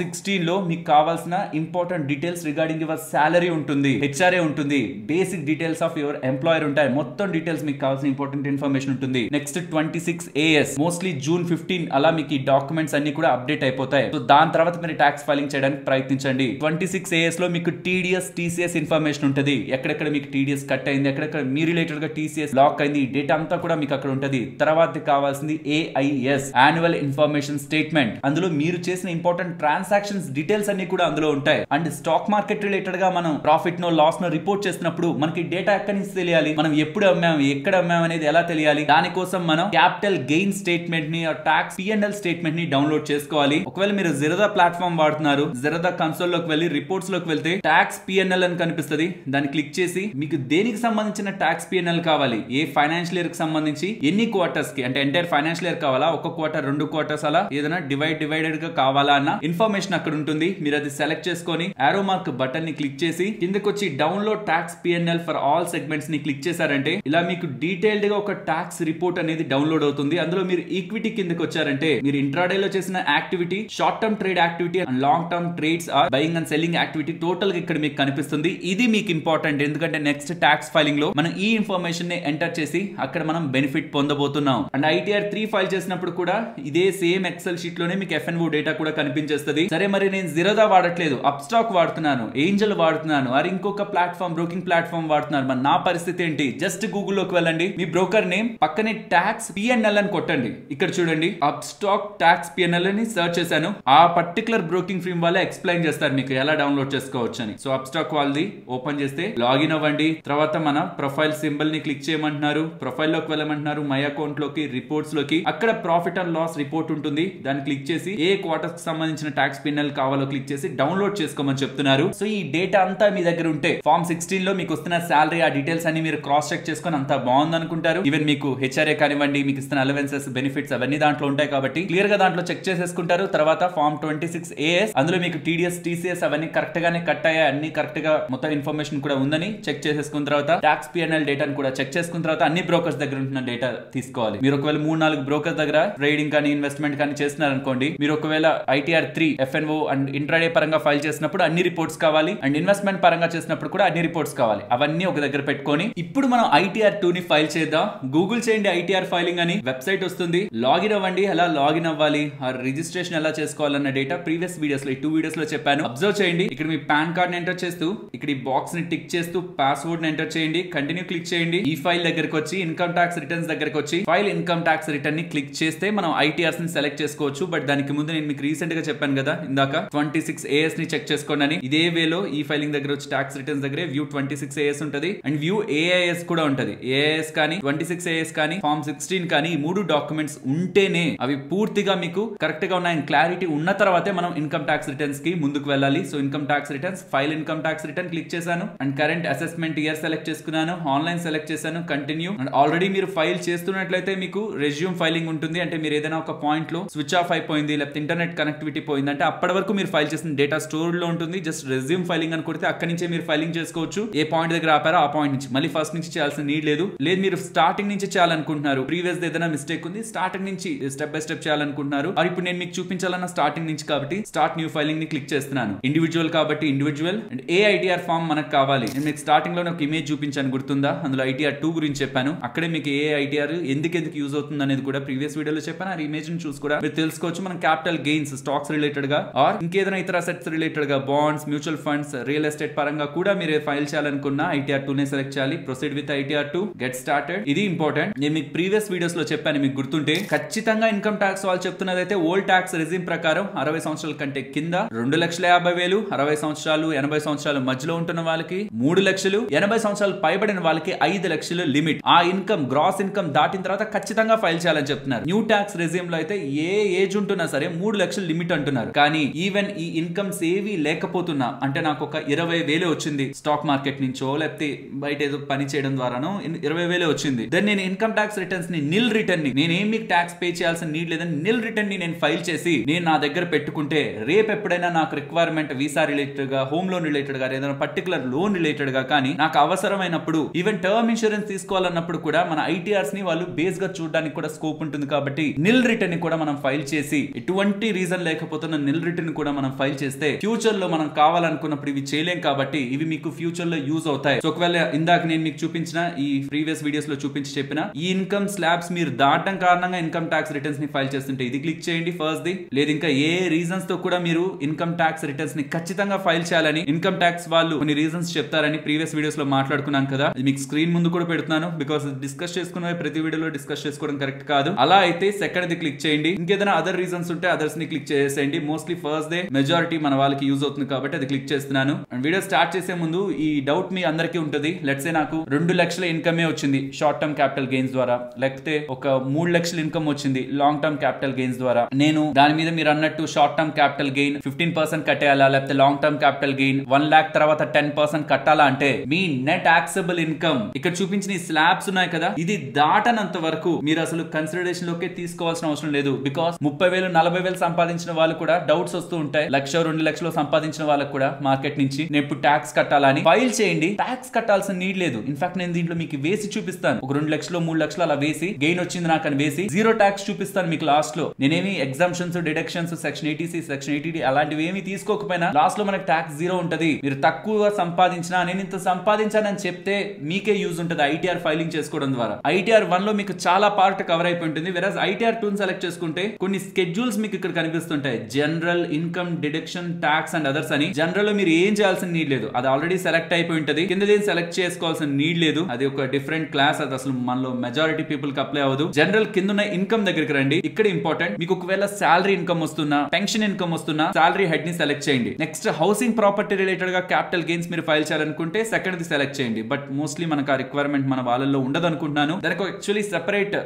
16 లో మీకు కావాల్సిన important details regarding your salary ఉంటుంది, హెచ్ఆర్ఏ ఉంటుంది, basic details of your employer ఉంటాయి, మొత్తం డీటెయిల్స్ మీకు కావాల్సిన ఇంపార్టెంట్ ఇన్ఫర్మేషన్ ఉంటుంది. నెక్స్ట్ 26 AS మోస్ట్లీ June 15 అలా మీకు ఈ డాక్యుమెంట్స్ అన్ని కూడా అప్డేట్ అయిపోతాయి. సో దాని తర్వాత మీరు ట్యాక్స్ ఫైలింగ్ చేయడానికి ప్రయత్నించండి. 26 AS లో మీకు TDS TCS ఇన్ఫర్మేషన్ ఉంటుంది, ఎక్కడెక్కడ మీకు TDS కట్ అయింది, ఎక్కడెక్కడ మీ రిలేటెడ్ గా TCS లాక్ అయింది, ఈ డేటా అంతా కూడా మీకు అక్కడ ఉంటుంది. తర్వాత కావాల్సింది AIS యాన్యువల్ ఇన్ఫర్మేషన్ స్టేట్మెంట్, అందులో మీరు చేసిన ఇంపార్టెంట్ ట్రాన్సాక్షన్స్ డీటెయిల్స్ అన్ని కూడా అందులో ఉంటాయి. అండ్ స్టాక్ మార్కెట్ రిలేటెడ్ గా మనం ప్రాఫిట్ నో లాస్ నో రిపోర్ట్ చేస్తున్నప్పుడు మనకి డేటా ఎక్కడి నుంచి తెలియాలి, మనం ఎప్పుడు అమ్మాము ఎక్కడ అమ్మాము అనేది ఎలా తెలియాలి, దానికోసం మనం క్యాపిటల్ గెయిన్ స్టేట్మెంట్ ని ట్యాక్స్ P&L స్టేట్మెంట్ ని డౌన్లోడ్ చేసుకోవాలి. ఒకవేళ మీరు జిరదా ప్లాట్ఫామ్ వాడుతున్నారు, జిరదా కన్సోల్ లోకి వెళ్ళి రిపోర్ట్స్ లోకి వెళ్తే ట్యాక్స్ P&L అని కనిపిస్తుంది, దాన్ని క్లిక్ చేసి మీకు దేనికి సంబంధించిన ట్యాక్స్ P&L కావాలి, ఏ ఫైనాన్షియల్ ఇయర్ కి సంబంధించి ఎన్ని క్వార్టర్స్ కి, అంటే ఎంటైర్ ఫైనాన్షియల్ ఇయర్ కావాలా, ఒక క్వార్టర్ 2 క్వార్టర్స్ అలా ఏదైనా డివైడెడ్ గా కావాలా అన్న ఇన్ఫర్మేషన్ అక్కడ ఉంటుంది. మీరు అది సెలెక్ట్ చేసుకొని ఆరో మార్క్ బటన్ ని క్లిక్ చేసి కిందకి వచ్చి download tax P&L for all segments ని క్లిక్ చేశారంటే ఇలా మీకు డీటెయిల్డ్ గా ఒక ట్యాక్స్ రిపోర్ట్ అనేది డౌన్లోడ్ అవుతుంది. అందులో మీరు ఈక్విటీ కిందకి వచ్చారంటే మీరు ఇంట్రాడే లో చేసిన activity, short term trade activity and long term trades or buying and selling activity total గా ఇక్కడ మీకు కనిపిస్తుంది. ఇది మీకు ఇంపార్టెంట్, ఎందుకంటే నెక్స్ట్ ట్యాక్స్ ఫైలింగ్ లో మనం ఈ ఇన్ఫర్మేషన్ ని ఎంటర్ చేసి అక్కడ మనం బెనిఫిట్ పొందబోతున్నాం. అండ్ ITR 3 ఫైల్ చేసినప్పుడు కూడా ఇదే సేమ్ ఎక్సెల్ షీట్ లోనే మీకు FNO డేటా కూడా కనిపించేస్తుంది. సరే మరి నేను జిరోదా వాడట్లేదు, అప్స్టాక్ వాడుతున్నాను, ఏంజల్ వాడుతున్నాను, మరి ఇంకొక ప్లాట్ఫామ్ బ్రోకింగ్ ప్లాట్ఫామ్ వాడుతున్నాను, మరి నా పరిస్థితి ఏంటి? జస్ట్ గూగుల్లోకి వెళ్ళండి, మీ బ్రోకర్ నేమ్ పక్కనే ట్యాక్స్ P&L అని కొట్టండి. ఇక్కడ చూడండి అప్స్టాక్ ట్యాక్స్ P&L అని సర్చ్ చేశాను. ఆ పర్టికులర్ బ్రోకింగ్ ఫీమ్ వాళ్ళే ఎక్స్ప్లెయిన్ చేస్తారు మీకు ఎలా డౌన్లోడ్ చేసుకోవచ్చు అని. సో అప్స్టాక్ వాళ్ళది ఓపెన్ చేస్తే లాగిన్ అవ్వండి. తర్వాత మన ప్రొఫైల్ సింబల్ ని క్లిక్ చేయమంటున్నారు, ప్రొఫైల్ లోకి వెళ్ళమంటున్నారు, మై అకౌంట్ లోకి, రిపోర్ట్స్ లోకి, అక్కడ ప్రాఫిట్ అండ్ లాస్ రిపోర్ట్ ఉంటుంది, దాన్ని క్లిక్ చేసి ఏ క్వార్టర్స్ కి సంబంధించిన ట్యాక్స్ P&L కావాలో క్లిక్ చేసి డౌన్లోడ్ చేసుకోమని చెప్తున్నారు. సో ఈ డేటా అంతా మీ దగ్గర ఉంటే ఫార్మ్ 16 లో మీకు వస్తున్న సాలరీ ఆ డీటెయిల్స్ అన్ని మీరు క్రాస్ చెక్ చేసుకొని అంతా బాగుంది అనుకుంటారు. ఈవెన్ మీకు హెచ్ఆర్ఏ కానివ్వండి, మీకు ఇస్తున్న అలవెన్సెస్ బెనిఫిట్స్ అవన్నీ దాంట్లో ఉంటాయి కాబట్టి క్లియర్ గా దాంట్లో చెక్ చేసేసుకుంటారు. తర్వాత ఫార్మ్ 26 AS అందులో మీకు TDS TCS అవన్నీ కరెక్ట్ గానే కట్ అయ్యాయి, అన్ని కరెక్ట్ గా మొత్తం ఇన్ఫర్మేషన్ కూడా ఉందని చెక్ చేసేసుకున్న తర్వాత ట్యాక్స్ P&L డేటాను కూడా చెక్ చేసుకున్న తర్వాత అన్ని బ్రోకర్స్ దగ్గర ఉంటున్న డేటా తీసుకోవాలి. మీరు ఒకవేళ 3-4 బ్రోకర్స్ దగ్గర ట్రేడింగ్ కానీ ఇన్వెస్ట్మెంట్ కానీ చేస్తున్నారు అనుకోండి, మీరు ఒకవేళ ITR 3 FNO అండ్ ఇంట్రాడే పరంగా ఫైల్ చేసినప్పుడు అన్ని రిపోర్ట్స్ కావాలి, అండ్ ఇన్వెస్ట్మెంట్ పరంగా చేసినప్పుడు కూడా అన్ని రిపోర్ట్స్ కావాలి. అవన్నీ ఒక దగ్గర పెట్టుకొని ఇప్పుడు మనం ITR 2 ని ఫైల్ చేద్దాం. గూగుల్ చేయండి ITR ఫైలింగ్ అని వెబ్సైట్ వస్తుంది, లాగిన్ అవ్వండి. ఎలా లాగిన్ అవ్వాలి, ఆ రిజిస్ట్రేషన్ ఎలా చేసుకోవాలన్న డేటా ప్రీవియస్ వీడియోస్ లో 2 వీడియోస్ లో చెప్పాను, అబ్జర్వ్ చేయండి. ఇక్కడ మీ పాన్ కార్డ్ ని ఎంటర్ చేస్తూ ఇక్కడ ఈ బాక్స్ ని టిక్ చేస్తూ పాస్వర్డ్ ని ఎంటర్ చేయండి, కంటిన్యూ క్లిక్ చేయండి. ఈ ఫైల్ దగ్గరకు వచ్చి ఇన్కమ్ ట్యాక్స్ రిటర్న్స్ దగ్గరకు వచ్చి ఫైల్ ఇన్కమ్ ట్యాక్స్ రిటర్న్ ని క్లిక్ చేస్తే మనం ITRs ని సెలెక్ట్ చేసుకోవచ్చు. బట్ దానికి ముందు నేను మీకు రీసెంట్ గా చెప్పాను కదా ఇందాక 26 AS ని చెక్ చెక్ చేసుకోండి. ఇదే వేలో ఈ ఫైలింగ్ దగ్గర వచ్చి ట్యాక్స్ రిటర్న్స్ దగ్గరే వ్యూ 26AS ఉంటది అండ్ వ్యూ AIS కూడా ఉంటది. AIS కానీ 26AS కానీ ఫార్మ్ 16 కానీ ఈ 3 డాక్యుమెంట్స్ ఉంటేనే అవి పూర్తిగా మీకు కరెక్ట్ గా ఉన్నాయని క్లారిటీ ఉన్న తర్వాతే మనం ఇన్కమ్ ట్యాక్స్ రిటర్న్స్ కి ముందుకు వెళ్ళాలి. So income tax returns, file income tax return click చేశాను and current assessment year select చేసుకున్నాను, ఆన్లైన్ సెలెక్ట్ చేశాను, కంటిన్యూ. అండ్ ఆల్రెడీ మీరు ఫైల్ చేస్తున్నట్లయితే మీకు రెజ్యూమ్ ఫైలింగ్ ఉంటుంది. అంటే మీరు ఏదైనా ఒక పాయింట్ లో స్విచ్ ఆఫ్ అయిపోయింది లేకపోతే ఇంటర్నెట్ కనెక్టివిటీ పోయింది అంటే అప్పటి వరకు మీరు ఫైల్ చేసిన డేటా స్టోర్ లో ఉంటుంది. జస్ట్ రెజ్యూమ్ ఫైలింగ్ అని కొడితే అక్కడి నుంచే మీరు ఫైలింగ్ చేసుకోవచ్చు. ఏ పాయింట్ దగ్గర ఆపారో ఆ పాయింట్ నుంచి మళ్ళీ ఫస్ట్ నుంచి చేయాల్సిన నీడ్ లేదు. మీరు స్టార్టింగ్ నుంచి చేయాలనుకుంటున్నారు, ప్రీవియస్ ఏదైనా మిస్టేక్ ఉంది, స్టార్టింగ్ నుంచి స్టెప్ బై స్టెప్ చేయాలనుకుంటున్నారు, అది ఇప్పుడు నేను మీకు చూపించాలన్న స్టార్టింగ్ నుంచి కాబట్టి స్టార్ట్ న్యూ ఫైలింగ్ ని క్లిక్ చేస్తున్నాను. ఇండివిజువల్ కాబట్టి ఇండివిజువల్ అండ్ AITR ఫామ్ మనకు కావాలి. నేను మీకు స్టార్టింగ్ లో ఒక ఇమేజ్ చూపించాను గుర్తుందా, అందులో ITR 2 గురించి చెప్పాను. అక్కడే మీకు AITR ఎందుకు యూజ్ అవుతుంది అనేది కూడా ప్రీవియస్ వీడియోలో చెప్పాను. ఆ ఇమేజ్ ని చూసి కూడా మీరు తెలుసుకోవచ్చు. మనం క్యాపిటల్ గెయిన్స్ స్టాక్స్ రిలేటెడ్ గా ఆర్ ఇంకేదైనా ఇతర అసెట్స్ రిలేటెడ్ గా bonds, mutual funds, real estate పరంగా కూడా మీరు ఫైల్ చేయాలనుకున్న ITR 2 నే సెలెక్ట్ చేయాలి. Proceed with ITR 2, get started. ఇది ఇంపార్టెంట్. నేను మీకు ప్రీవియస్ వీడియోస్ లో చెప్పాను, మీకు గుర్తుంటే ఖచ్చితంగా ఇన్కమ్ ట్యాక్స్ వాళ్ళు చెప్తున్నది అయితే ఓల్డ్ ట్యాక్స్ రెజ్యూమ్ ప్రకారం 60 సంవత్సరాల కంటే కింద 2,50,000, 60 సంవత్సరాలు 80 సంవత్సరాల మధ్యలో ఉంటున్న వాళ్ళకి 3 లక్షలు, 80 సంవత్సరాలు పైబడిన వాళ్ళకి 5 లక్షలు లిమిట్. ఆ ఇన్కమ్ గ్రాస్ ఇన్కమ్ దాటిన తర్వాత ఖచ్చితంగా ఫైల్ చేయాలని చెప్తున్నారు. న్యూ ట్యాక్స్ రెజ్యూమ్ లో అయితే ఏ ఏజ్ ఉంటున్నా సరే 3 లక్షలు లిమిట్ అంటున్నారు. కానీ ఈవెన్ ఈ ఇన్కమ్స్ ఏవి లేకపోతున్నా, అంటే నాకు ఒక 20,000 వచ్చింది స్టాక్ మార్కెట్ నుంచో లేకపోతే బయట ఏదో పని చేయడం ద్వారానో 20,000 వచ్చింది, దెన్ నేను ఇన్కమ్ ట్యాక్స్ రిటర్న్స్ ని నిల్ రిటర్న్ ని నేనేమి ట్యాక్స్ పే చేయాల్సిన నీడ్ లేదని నిల్ రిటర్న్ ని నేను ఫైల్ చేసి నేను నా దగ్గర పెట్టుకుంటే రేపు ఎప్పుడైనా నాకు రిక్వైర్మెంట్ వీసా రిలేటెడ్ గా, హోమ్ లోన్ రిలేటెడ్ గా, ఏదైనా పర్టికులర్ లోన్ రిలేటెడ్ గా కానీ నాకు అవసరమైనప్పుడు, ఈవెన్ టర్మ్ ఇన్సూరెన్స్ తీసుకోవాలన్నప్పుడు కూడా మన ITRs ని వాళ్ళు బేస్ గా చూడడానికి కూడా స్కోప్ ఉంటుంది. కాబట్టి నిల్ రిటర్న్ ని కూడా మనం ఫైల్ చేసి ఎటువంటి రీజన్ లేకపోతున్న నిల్ రిటర్న్ కూడా మనం ఫైల్ చేస్తే ఫ్యూచర్ లో మనం కావాలనుకున్నప్పుడు ఇవి చేయలేం కాబట్టి ఇవి మీకు ఫ్యూచర్ లో యూజ్ అవుతాయి. సో ఒకవేళ ఇందాక నేను మీకు చూపించిన ఈ ప్రీవియస్ వీడియోస్ లో చూపించి చెప్పిన ఈ ఇన్కమ్ స్లాబ్స్ మీరు దాటడం కారణంగా ఇన్కమ్ ట్యాక్స్ రిటర్న్స్ ని ఫైల్ చేస్తుంటే ఇది క్లిక్ చేయండి ఫస్ట్ ది. లేదు ఇంకా ఏ రీజన్స్ తో కూడా మీరు ఇన్కమ్ ట్యాక్స్ రిటర్న్స్ ని ఖచ్చితంగా ఫైల్ చేయాలని ఇన్కమ్ ట్యాక్స్ వాళ్ళు కొన్ని రీజన్స్ చెప్తారని ప్రీవియస్ వీడియోస్ లో మాట్లాడుకున్నాం కదా, ఇది మీకు స్క్రీన్ ముందు కూడా పెడుతున్నాను. బికాస్ డిస్కస్ చేసుకునే ప్రతి వీడియోలో డిస్కస్ చేసుకోవడం కరెక్ట్ కాదు. అలా అయితే సెకండ్ ది క్లిక్ చేయండి. ఇంకేదైనా అదర్ రీజన్స్ ఉంటే అదర్స్ ని క్లిక్ చేసేయండి. మోస్ట్లీ ఫస్ట్ డే మెజారిటీ మన వాళ్ళకి యూజ్ అవుతుంది కాబట్టి అది క్లిక్ చేస్తున్నాను. అండ్ వీడియో స్టార్ట్ చేసే ముందు ఈ డౌట్ మీ అందరికీ ఉంటుంది. లెట్స్ సే నాకు 2 లక్షల ఇన్కమే వచ్చింది షార్ట్ టర్మ్ క్యాపిటల్ గెయిన్స్ ద్వారా, లేకపోతే ఒక 3 లక్షల ఇన్కమ్ వచ్చింది లాంగ్ టర్మ్ క్యాపిటల్ గెయిన్స్ ద్వారా. నేను దాని మీద మీరు అన్నట్టు షార్ట్ టర్మ్ క్యాపిటల్ గెయిన్ 15% కట్టేయాలా, లేకపోతే long term capital gain 1 lakh తర్వాత 10% కట్టాలా అంటే మీ నెట్ టాక్సబుల్ ఇన్కమ్ ఇక్కడ చూపించిన ఈ స్లాబ్స్ ఉన్నాయి కదా, ఇది దాటనంత వరకు మీరు అసలు కన్సిడరేషన్ లోకి తీసుకోవాల్సిన అవసరం లేదు. బికాస్ 30,000 40,000 సంపాదించిన వాళ్ళు కూడా డౌట్స్ వస్తూ ఉంటాయి. 1,00,000 2 లక్షలు సంపాదించిన వాళ్ళకి కూడా మార్కెట్ నుంచి నేను ఇప్పుడు ట్యాక్స్ కట్టాలని ఫైల్ చేయండి. ట్యాక్స్ కట్టాల్సిన నీడ్ లేదు. ఇన్ఫాక్ట్ నేను దీంట్లో మీకు వేసి చూపిస్తాను. ఒక 2 లక్షలు 3 లక్షలు అలా వేసి గెయిన్ వచ్చింది నాకు అని వేసి జీరో ట్యాక్స్ చూపిస్తాను మీకు లాస్ట్ లో. నేనేమి exemptions, deductions, section 80C, section 80D అలాంటివి ఏమి తీసుకోకపోయినా లాస్ట్ లో మనకి ట్యాక్స్ జీరో ఉంటది. మీరు తక్కువ సంపాదించినా నేను ఇంత సంపాదించానని చెప్తే మీకే యూజ్ ఉంటుంది ITR ఫైలింగ్ చేసుకోవడం ద్వారా. ITR 1 లో మీకు చాలా పార్ట్ కవర్ అయిపోయి ఉంటుంది. వెరస్ ITR 2 సెలెక్ట్ చేసుకుంటే కొన్ని స్కెడ్యూల్స్ మీకు ఇక్కడ కనిపిస్తుంటాయి. General, income, deduction, tax and others అని. జనరల్ లో మీరు ఏం చేయాల్సిన నీడ్ లేదు, అది ఆల్రెడీ సెలెక్ట్ అయిపోయి ఉంటుంది. కింద సెలెక్ట్ చేసుకోవాల్సిన నీడ్ లేదు, అది ఒక డిఫరెంట్ క్లాస్. అది అసలు మనలో మెజారిటీ పీపుల్ కి అప్లై అవ్వదు. జనరల్ కింద ఉన్న ఇన్కమ్ దగ్గరికి రండి. ఇక్కడ ఇంపార్టెంట్, మీకు ఒకవేళ శాలరీ ఇన్కమ్ వస్తున్నా, పెన్షన్ ఇన్కమ్ వస్తున్నా శాలరీ హెడ్ ని సెలెక్ట్ చేయండి. నెక్స్ట్ హౌసింగ్ ప్రాపర్టీ రిలేటెడ్ గా క్యాపిటల్ గెయిన్స్ మీరు ఫైల్ చేయాలనుకుంటే సెకండ్ ది సెలెక్ట్ చేయండి. బట్ మోస్ట్లీ మనకు ఆ రిక్వైర్మెంట్ మన వాళ్ళలో ఉండదు అనుకుంటున్నాను. దానికి యాక్చువల్లీ సెపరేట్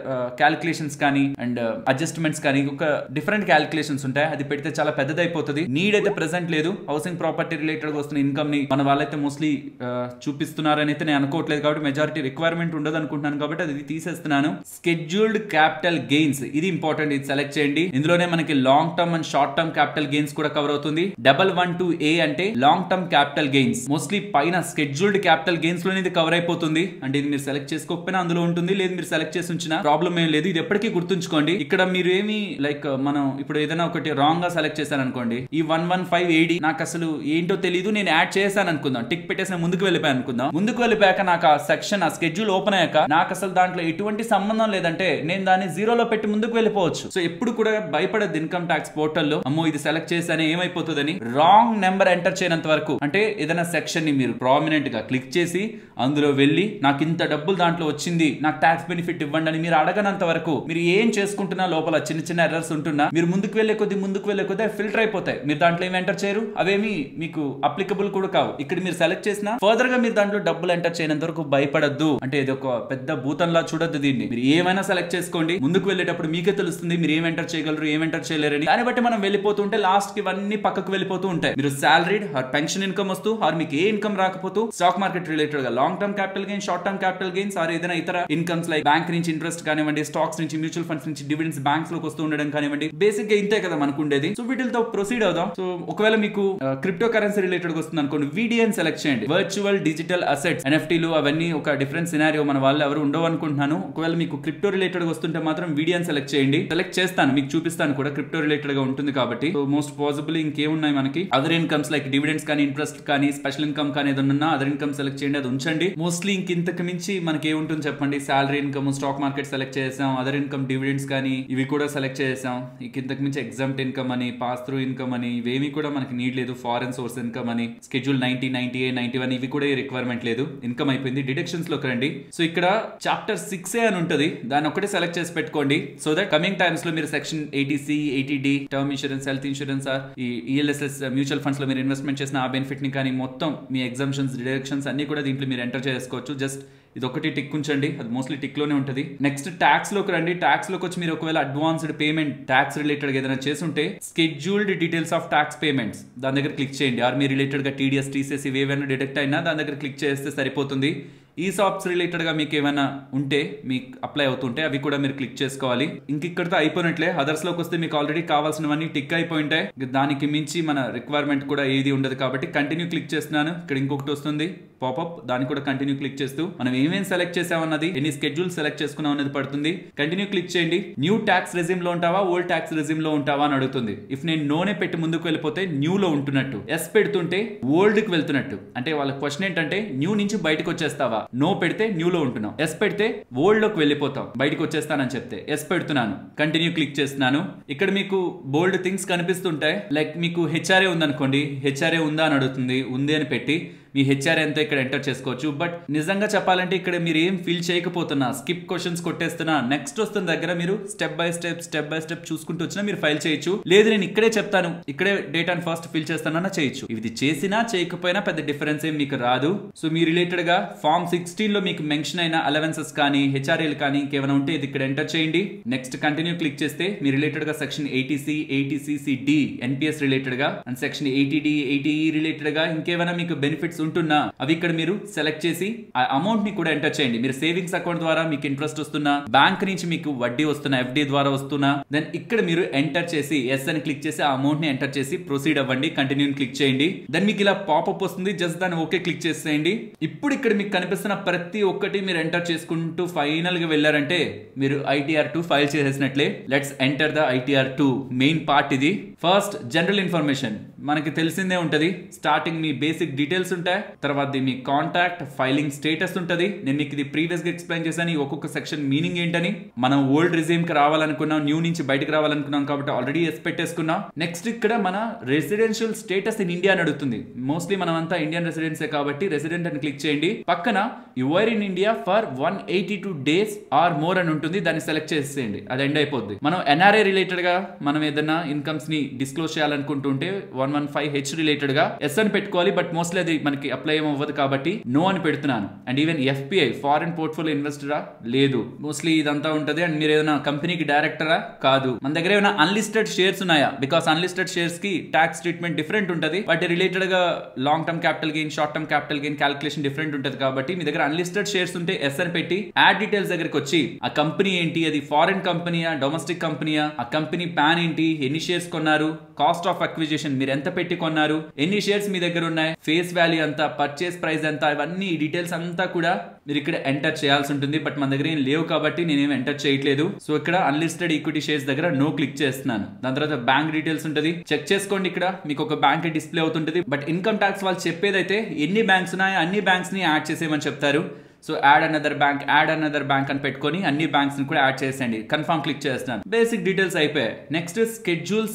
క్యాలిక్యులేషన్స్ కానీ అండ్ అడ్జస్ట్మెంట్స్ కానీ ఒక డిఫరెంట్ క్యాలిక్యులేషన్స్ ఉంటాయి. అది పెడితే చాలా పెద్దదైపోతుంది. నీడ్ అయితే ప్రెసెంట్ లేదు. హౌసింగ్ ప్రాపర్టీ రిలేటెడ్ వస్తున్న ఇన్కమ్ ని మన వాళ్ళైతే మోస్ట్లీ చూపిస్తున్నారని అయితే నేను అనుకోవట్లేదు కాబట్టి మెజారిటీ రిక్వైర్మెంట్ ఉండదు అనుకుంటున్నాను కాబట్టి అది తీసేస్తున్నాను. స్కెడ్యూల్డ్ క్యాపిటల్ గెయిన్స్ ఇది ఇంపార్టెంట్, ఇది సెలెక్ట్ చేయండి. ఇందులోనే మనకి long term and short term capital gains కూడా కవర్ అవుతుంది. 112A అంటే long term capital gains. Mostly పైన స్కెడ్యూల్డ్ క్యాపిటల్ గెయిన్స్ లోనే ఇది కవర్ అయిపోతుంది. అంటే ఇది మీరు సెలెక్ట్ చేసుకోకపోయినా అందులో ఉంటుంది, లేదు మీరు సెలెక్ట్ చేసి ఉంచిన ప్రాబ్లం ఏం లేదు. ఇది ఎప్పటికీ గుర్తుంచుకోండి. ఇక్కడ మీరు ఏమి లైక్ మనం ఇప్పుడు ఏదైనా ఒకటి రాంగ్ గా సెలెక్ట్ చేశాను అనుకోండి, ఈ 115AD నాకు అసలు ఏంటో తెలియదు, నేను యాడ్ చేశాను అనుకుందాం, టిక్ పెట్టేసి ముందుకు వెళ్ళిపోయాను అనుకుందాం. ముందుకు వెళ్ళిపోయాక నాకు ఆ సెక్షన్, ఆ స్కెడ్యూల్ ఓపెన్ అయ్యాక నాకు అసలు దాంట్లో ఎటువంటి సంబంధం లేదంటే నేను దాన్ని జీరోలో పెట్టి ముందుకు వెళ్ళిపోవచ్చు. సో ఎప్పుడు కూడా భయపడదు ఇన్కమ్ ట్యాక్స్ పోర్టల్లో, అమ్మో ఇది సెలెక్ట్ చేశానే ఏమైపోతుందని. రాంగ్ నెంబర్ ఎంటర్ చేయనంత వరకు, అంటే ఏదైనా సెక్షన్ ని మీరు ప్రామినెంట్ గా క్లిక్ చేసి అందులో వెళ్ళి నాకు ఇంత డబ్బులు దాంట్లో వచ్చింది, నాకు ట్యాక్స్ బెనిఫిట్ ఇవ్వండి అని మీరు అడగనంత వరకు మీరు ఏం చేసుకుంటున్నా లోపల చిన్న చిన్న ఎర్రర్స్ ఉంటున్నా మీరు ముందుకు వెళ్లే కొద్ది ఫిల్టర్ అయిపోతాయి. మీరు దాంట్లో ఏమి ఎంటర్ చేయరు, అవేమి మీకు అప్లికబుల్ కూడా కావు. ఇక్కడ మీరు సెలెక్ట్ చేసినా ఫర్దర్ గా మీరు దాంట్లో డబ్బులు ఎంటర్ చేయనంత వరకు భయపడద్దు. అంటే ఇది ఒక పెద్ద భూతంలా చూడొద్దు దీన్ని. మీరు ఏమైనా సెలెక్ట్ చేసుకోండి, ముందుకు వెళ్ళేటప్పుడు మీకే తెలుస్తుంది మీరు ఏం ఎంటర్ చేయగలరు, ఏం ఎంటర్ చేయలేరని. దాన్ని బట్టి మనం వెళ్ళిపోతుంటే లాస్ట్ కి ఇవన్నీ పక్కకు వెళ్ళిపోతూ ఉంటాయి. మీరు సాలరీడ్ ఆర్ పెన్షన్ ఇన్కమ్ వస్తూ ఆర్ మీకు ఏ ఇన్కమ్ రాకపోతూ స్టాక్ మార్కెట్ రిలేటెడ్ గా long term capital gain, short term capital gains or ఏదైనా ఇతర ఇన్కమ్స్ లైక్ బ్యాంక్ నుంచి ఇంట్రెస్ట్ కానివ్వండి, స్టాక్స్ నుంచి, మ్యూచువల్ ఫండ్స్ నుంచి డివిడెండ్స్ బ్యాంక్స్ లోకి వస్తూ ఉండడం కానివ్వండి, బేసిక్ గా ఇంతే కదా మనకు ఉండేది. సో వీటితో ప్రొసీడ్ అవుదాం. సో ఒకవేళ మీకు క్రిప్టో కరెన్సీ రిలేటెడ్ వస్తుంది అనుకోండి, VDN సెలెక్ట్ చేయండి. వర్చువల్ డిజిటల్ అసెట్స్, NFTలు అవన్నీ ఒక డిఫరెంట్ సినారియో, మన వాళ్ళు ఎవరు ఉండవు అనుకుంటున్నాను. ఒకవేళ మీకు క్రిప్టో రిలేటెడ్ వస్తుంటే మాత్రం VDN సెలెక్ట్ చేయండి. సెలెక్ట్ చేస్తాను, మీకు చూపిస్తాను కూడా, క్రిప్టో రిలేటెడ్ గా ఉంటుంది కాబట్టి. సో మోస్ట్ పాసిబుల్ ఇంకేమున్నాయి మనకి అదర్ ఇన్కమ్స్ లైక్ డివిడెండ్స్ కానీ, ఇంట్రెస్ట్ కానీ, స్పెషల్ ఇన్కమ్ కానీ ఏదన్నా అదర్ ఇన్కమ్ సెలెక్ట్ చేయండి, అది ఉంచండి. మోస్ట్లీ ఇంతకు మించి మనకి ఏముంటుంది చెప్పండి. Salary income, stock market select చేసాం, అదర్ ఇన్కమ్, డివిడెండ్స్ కానీ ఇవి కూడా సెలెక్ట్ చేసాం. ఇంతకు మించి ఎగ్జామ్ట్ ఇన్కమ్ అని, పాస్ త్రూ ఇన్కమ్ అని ఇవేమి కూడా మనకి నీడ్ లేదు. ఫారెన్ సోర్స్ ఇన్కమ్ అని, స్కెడ్యూల్ 90, 98, 91 ఇవి కూడా రిక్వైర్మెంట్ లేదు. ఇన్కమ్ అయిపోయింది. డిడక్షన్స్ లోకి రండి. సో ఇక్కడ చాప్టర్ 6A అని ఉంటుంది, దాన్ని ఒకటే సెలెక్ట్ చేసి పెట్టుకోండి. సో దట్ కమింగ్ టైమ్స్ లో మీరు section 80C, 80D term insurance, health insurance, ఈ ELSS మ్యూచువల్ ఫండ్స్ లో మీరు ఇన్వెస్ట్మెంట్ చేసిన ఆ బెనిఫిట్ ని కానీ మొత్తం మీ ఎగ్జామ్షన్స్, డిడక్షన్స్ అన్ని కూడా దీంట్లో మీరు ఎంటర్ చేసుకోవచ్చు. జస్ట్ ఇది ఒకటి టిక్ ఉంచండి, అది మోస్ట్లీ టిక్ లోనే ఉంటుంది. నెక్స్ట్ ట్యాక్స్ లోకి రండి. ట్యాక్స్ లోకి వచ్చి మీరు ఒకవేళ అడ్వాన్స్డ్ పేమెంట్ ట్యాక్స్ రిలేటెడ్ ఏదైనా చేస్తుంటే scheduled details of tax payments దాని దగ్గర క్లిక్ చేయండి. ఆర్ మీ రిలేటెడ్ గా TDS, TCS ఇవేమైనా డిడక్ట్ అయినా దాని దగ్గర క్లిక్ చేస్తే సరిపోతుంది. ఈసాప్స్ రిలేటెడ్ గా మీకు ఏమైనా ఉంటే మీకు అప్లై అవుతుంటే అవి కూడా మీరు క్లిక్ చేసుకోవాలి. ఇక్కడితో అయిపోయినట్లే. అదర్స్ లోకి వస్తే మీకు ఆల్రెడీ కావాల్సినవన్నీ టిక్ అయిపోయి ఉంటాయి. దానికి మించి మన రిక్వైర్మెంట్ కూడా ఏది ఉండదు కాబట్టి కంటిన్యూ క్లిక్ చేస్తున్నాను. ఇక్కడ ఇంకొకటి వస్తుంది పాపప్, దాన్ని కూడా కంటిన్యూ క్లిక్ చేస్తూ మనం ఏమేమి సెలెక్ట్ చేసామన్నది, ఎన్ని స్కెడ్యూల్ సెలెక్ట్ చేసుకున్నాం అనేది పడుతుంది. కంటిన్యూ క్లిక్ చేయండి. న్యూ ట్యాక్స్ రెజ్యూమ్ లో ఉంటావా, ఓల్డ్ ట్యాక్స్ రెజ్యూమ్ లో ఉంటావా అని అడుగుతుంది. ఇఫ్ నేను నోనే పెట్టి ముందుకు వెళ్ళిపోతే న్యూ లో ఉంటున్నట్టు, ఎస్ పెడుతుంటే ఓల్డ్ కి వెళ్తున్నట్టు. అంటే వాళ్ళ క్వశ్చన్ ఏంటంటే న్యూ నుంచి బయటకు వచ్చేస్తావా, నో పెడితే న్యూ లో ఉంటున్నాం, ఎస్ పెడితే ఓల్డ్ లోకి వెళ్ళిపోతాం, బయటకు వచ్చేస్తానని చెప్తే ఎస్ పెడుతున్నాను. కంటిన్యూ క్లిక్ చేస్తున్నాను. ఇక్కడ మీకు బోల్డ్ థింగ్స్ కనిపిస్తుంటాయి. లైక్ మీకు HRA ఉందనుకోండి, HRA ఉందా అని అడుగుతుంది. ఉంది అని పెట్టి మీ HRA ఎంతో ఇక్కడ ఎంటర్ చేసుకోవచ్చు. బట్ నిజంగా చెప్పాలంటే ఇక్కడ మీరు ఏం ఫిల్ చేయకపోతున్నా, స్కిప్ క్వశ్చన్స్ కొట్టేస్తున్నా, నెక్స్ట్ వస్తున్న దగ్గర మీరు స్టెప్ బై స్టెప్ చూసుకుంటూ వచ్చినా మీరు ఫైల్ చేయొచ్చు. లేదు నేను ఇక్కడే చెప్తాను, ఇక్కడే డేటాను ఫస్ట్ ఫిల్ చేస్తానన్నా చేయొచ్చు. ఇది చేసినా చేయకపోయినా పెద్ద డిఫరెన్స్ ఏం మీకు రాదు. సో మీ రిలేటెడ్ గా ఫార్మ్ 16 లో మీకు మెన్షన్ అయిన అలవెన్సెస్ కానీ, HRAలు కానీ ఇంకేమైనా ఉంటే ఇది ఇక్కడ ఎంటర్ చేయండి. నెక్స్ట్ కంటిన్యూ క్లిక్ చేస్తే మీ రిలేటెడ్ గా section 80C, 80CCD NPS related గా and section 80D, 80E related గా ఇంకేమైనా మీకు బెనిఫిట్స్ ఉంటున్నా అవి ఇక్కడ మీరు సెలెక్ట్ చేసి ఆ అమౌంట్ ని కూడా ఎంటర్ చేయండి. మీరు సేవింగ్స్ అకౌంట్ ద్వారా మీకు ఇంట్రెస్ట్ వస్తున్నా, బ్యాంక్ నుంచి మీకు వడ్డీ వస్తున్నా, FD ద్వారా వస్తున్నా, దెన్ ఇక్కడ మీరు ఎంటర్ చేసి ఎస్ అని క్లిక్ చేసి ఆ అమౌంట్ ని ఎంటర్ చేసి ప్రొసీడ్ అవ్వండి. కంటిన్యూ క్లిక్ చేయండి. దెన్ మీకు ఇలా పాపప్ వస్తుంది, జస్ట్ దాన్ని ఓకే క్లిక్ చేసేయండి. ఇప్పుడు ఇక్కడ మీకు కనిపిస్తున్న ప్రతి ఒక్కటి మీరు ఎంటర్ చేసుకుంటూ ఫైనల్ గా వెళ్ళారంటే మీరు ITR2 ఫైల్ చేసేసినట్లే. Let's enter the ITR2 main part. ఇది ఫస్ట్ జనరల్ ఇన్ఫర్మేషన్ మనకి తెలిసిందే ఉంటది. స్టార్టింగ్ మీ బేసిక్ డీటెయిల్స్ ఉంటాయి, తర్వాత మీ కాంటాక్ట్, ఫైలింగ్ స్టేటస్ ఉంటది. నేను మీకు ఇది ప్రీవియస్ గా ఎక్స్ప్లెయిన్ చేశాను, ఈ ఒక్కొక్క సెక్షన్ మీనింగ్ ఏంటని. మనం ఓల్డ్ రిజ్యూమ్ కి రావాలనుకున్నాం, న్యూ నుంచి బయటకు రావాలనుకున్నాం కాబట్టి ఆల్రెడీ ఎస్ పెట్టేసుకున్నాం. నెక్స్ట్ ఇక్కడ మన రెసిడెన్షియల్ స్టేటస్ ఇన్ ఇండియా అని అడుగుతుంది. మోస్ట్లీ మనం అంతా ఇండియన్ రెసిడెన్సే కాబట్టి రెసిడెంట్ అని క్లిక్ చేయండి. పక్కన your in India for 182 days or more అని ఉంటుంది, దాన్ని సెలెక్ట్ చేసేయండి. అది ఎండ్ అయిపోద్ది. మనం NRA రిలేటెడ్ గా మనం ఏదైనా ఇన్కమ్స్ ని డిస్క్లోజ్ చేయాలనుకుంటుంటే 115H రిలేటెడ్ గా ఎస్ అని పెట్టుకోవాలి. బట్ మోస్ట్లీ అది మనకి అప్లై ఏమవ్వదు కాబట్టి నో అని పెడుతున్నాను. And even FPI foreign portfolio ఇన్వెస్టరా లేదు, మోస్ట్లీ ఇదంతా ఉంటది. అండ్ మీరు ఏదైనా కంపెనీకి డైరెక్టరా కాదు. మన దగ్గర ఏమైనా అన్లిస్టెడ్ షేర్స్ ఉన్నాయా, బికాస్ అన్లిస్టెడ్ షేర్స్ కి ట్యాక్స్ ట్రీట్మెంట్ డిఫరెంట్ ఉంటుంది. వాటి రిలేటెడ్ గా long term capital gain, short term capital gain calculation different ఉంటుంది కాబట్టి మీ దగ్గర అన్లిస్టెడ్ షేర్స్ ఉంటే ఎస్ అని పెట్టి యాడ్ డీటెయిల్స్ దగ్గరికి వచ్చి ఆ కంపెనీ ఏంటి, అది ఫారెన్ కంపెనీయా, డొమెస్టిక్ కంపెనీయా, ఆ కంపెనీ ప్యాన్ ఏంటి, ఎన్ని షేర్స్ కొన్నారు, కాస్ట్ ఆఫ్ అక్విజిషన్ మీరు ఎంత పెట్టి కొన్నారు, ఎన్ని షేర్స్ మీ దగ్గర ఉన్నాయి, ఫేస్ వాల్యూ అంతా, పర్చేస్ ప్రైస్ ఎంత, ఇవన్నీ డీటెయిల్స్ అంతా కూడా మీరు ఇక్కడ ఎంటర్ చేయాల్సి ఉంటుంది. బట్ మన దగ్గర ఏం లేవు కాబట్టి నేనేం ఎంటర్ చేయట్లేదు. సో ఇక్కడ అన్లిస్టెడ్ ఈక్విటీ షేర్స్ దగ్గర నో క్లిక్ చేస్తున్నాను. దాని తర్వాత బ్యాంక్ డీటెయిల్స్ ఉంటుంది, చెక్ చేసుకోండి. ఇక్కడ మీకు ఒక బ్యాంక్ డిస్ప్లే అవుతుంటుంది. బట్ ఇన్కమ్ ట్యాక్స్ వాళ్ళు చెప్పేదైతే ఎన్ని బ్యాంక్స్ ఉన్నాయో అన్ని బ్యాంక్స్ ని యాడ్ చేసేయమని చెప్తారు. సో యాడ్ అనదర్ బ్యాంక్ అని పెట్టుకొని అన్ని బ్యాంక్స్ ని కూడా యాడ్ చేసేయండి. కన్ఫర్మ్ క్లిక్ చేస్తున్నాను. బేసిక్ డీటెయిల్స్ అయిపోయాయి. నెక్స్ట్ స్కెడ్యూల్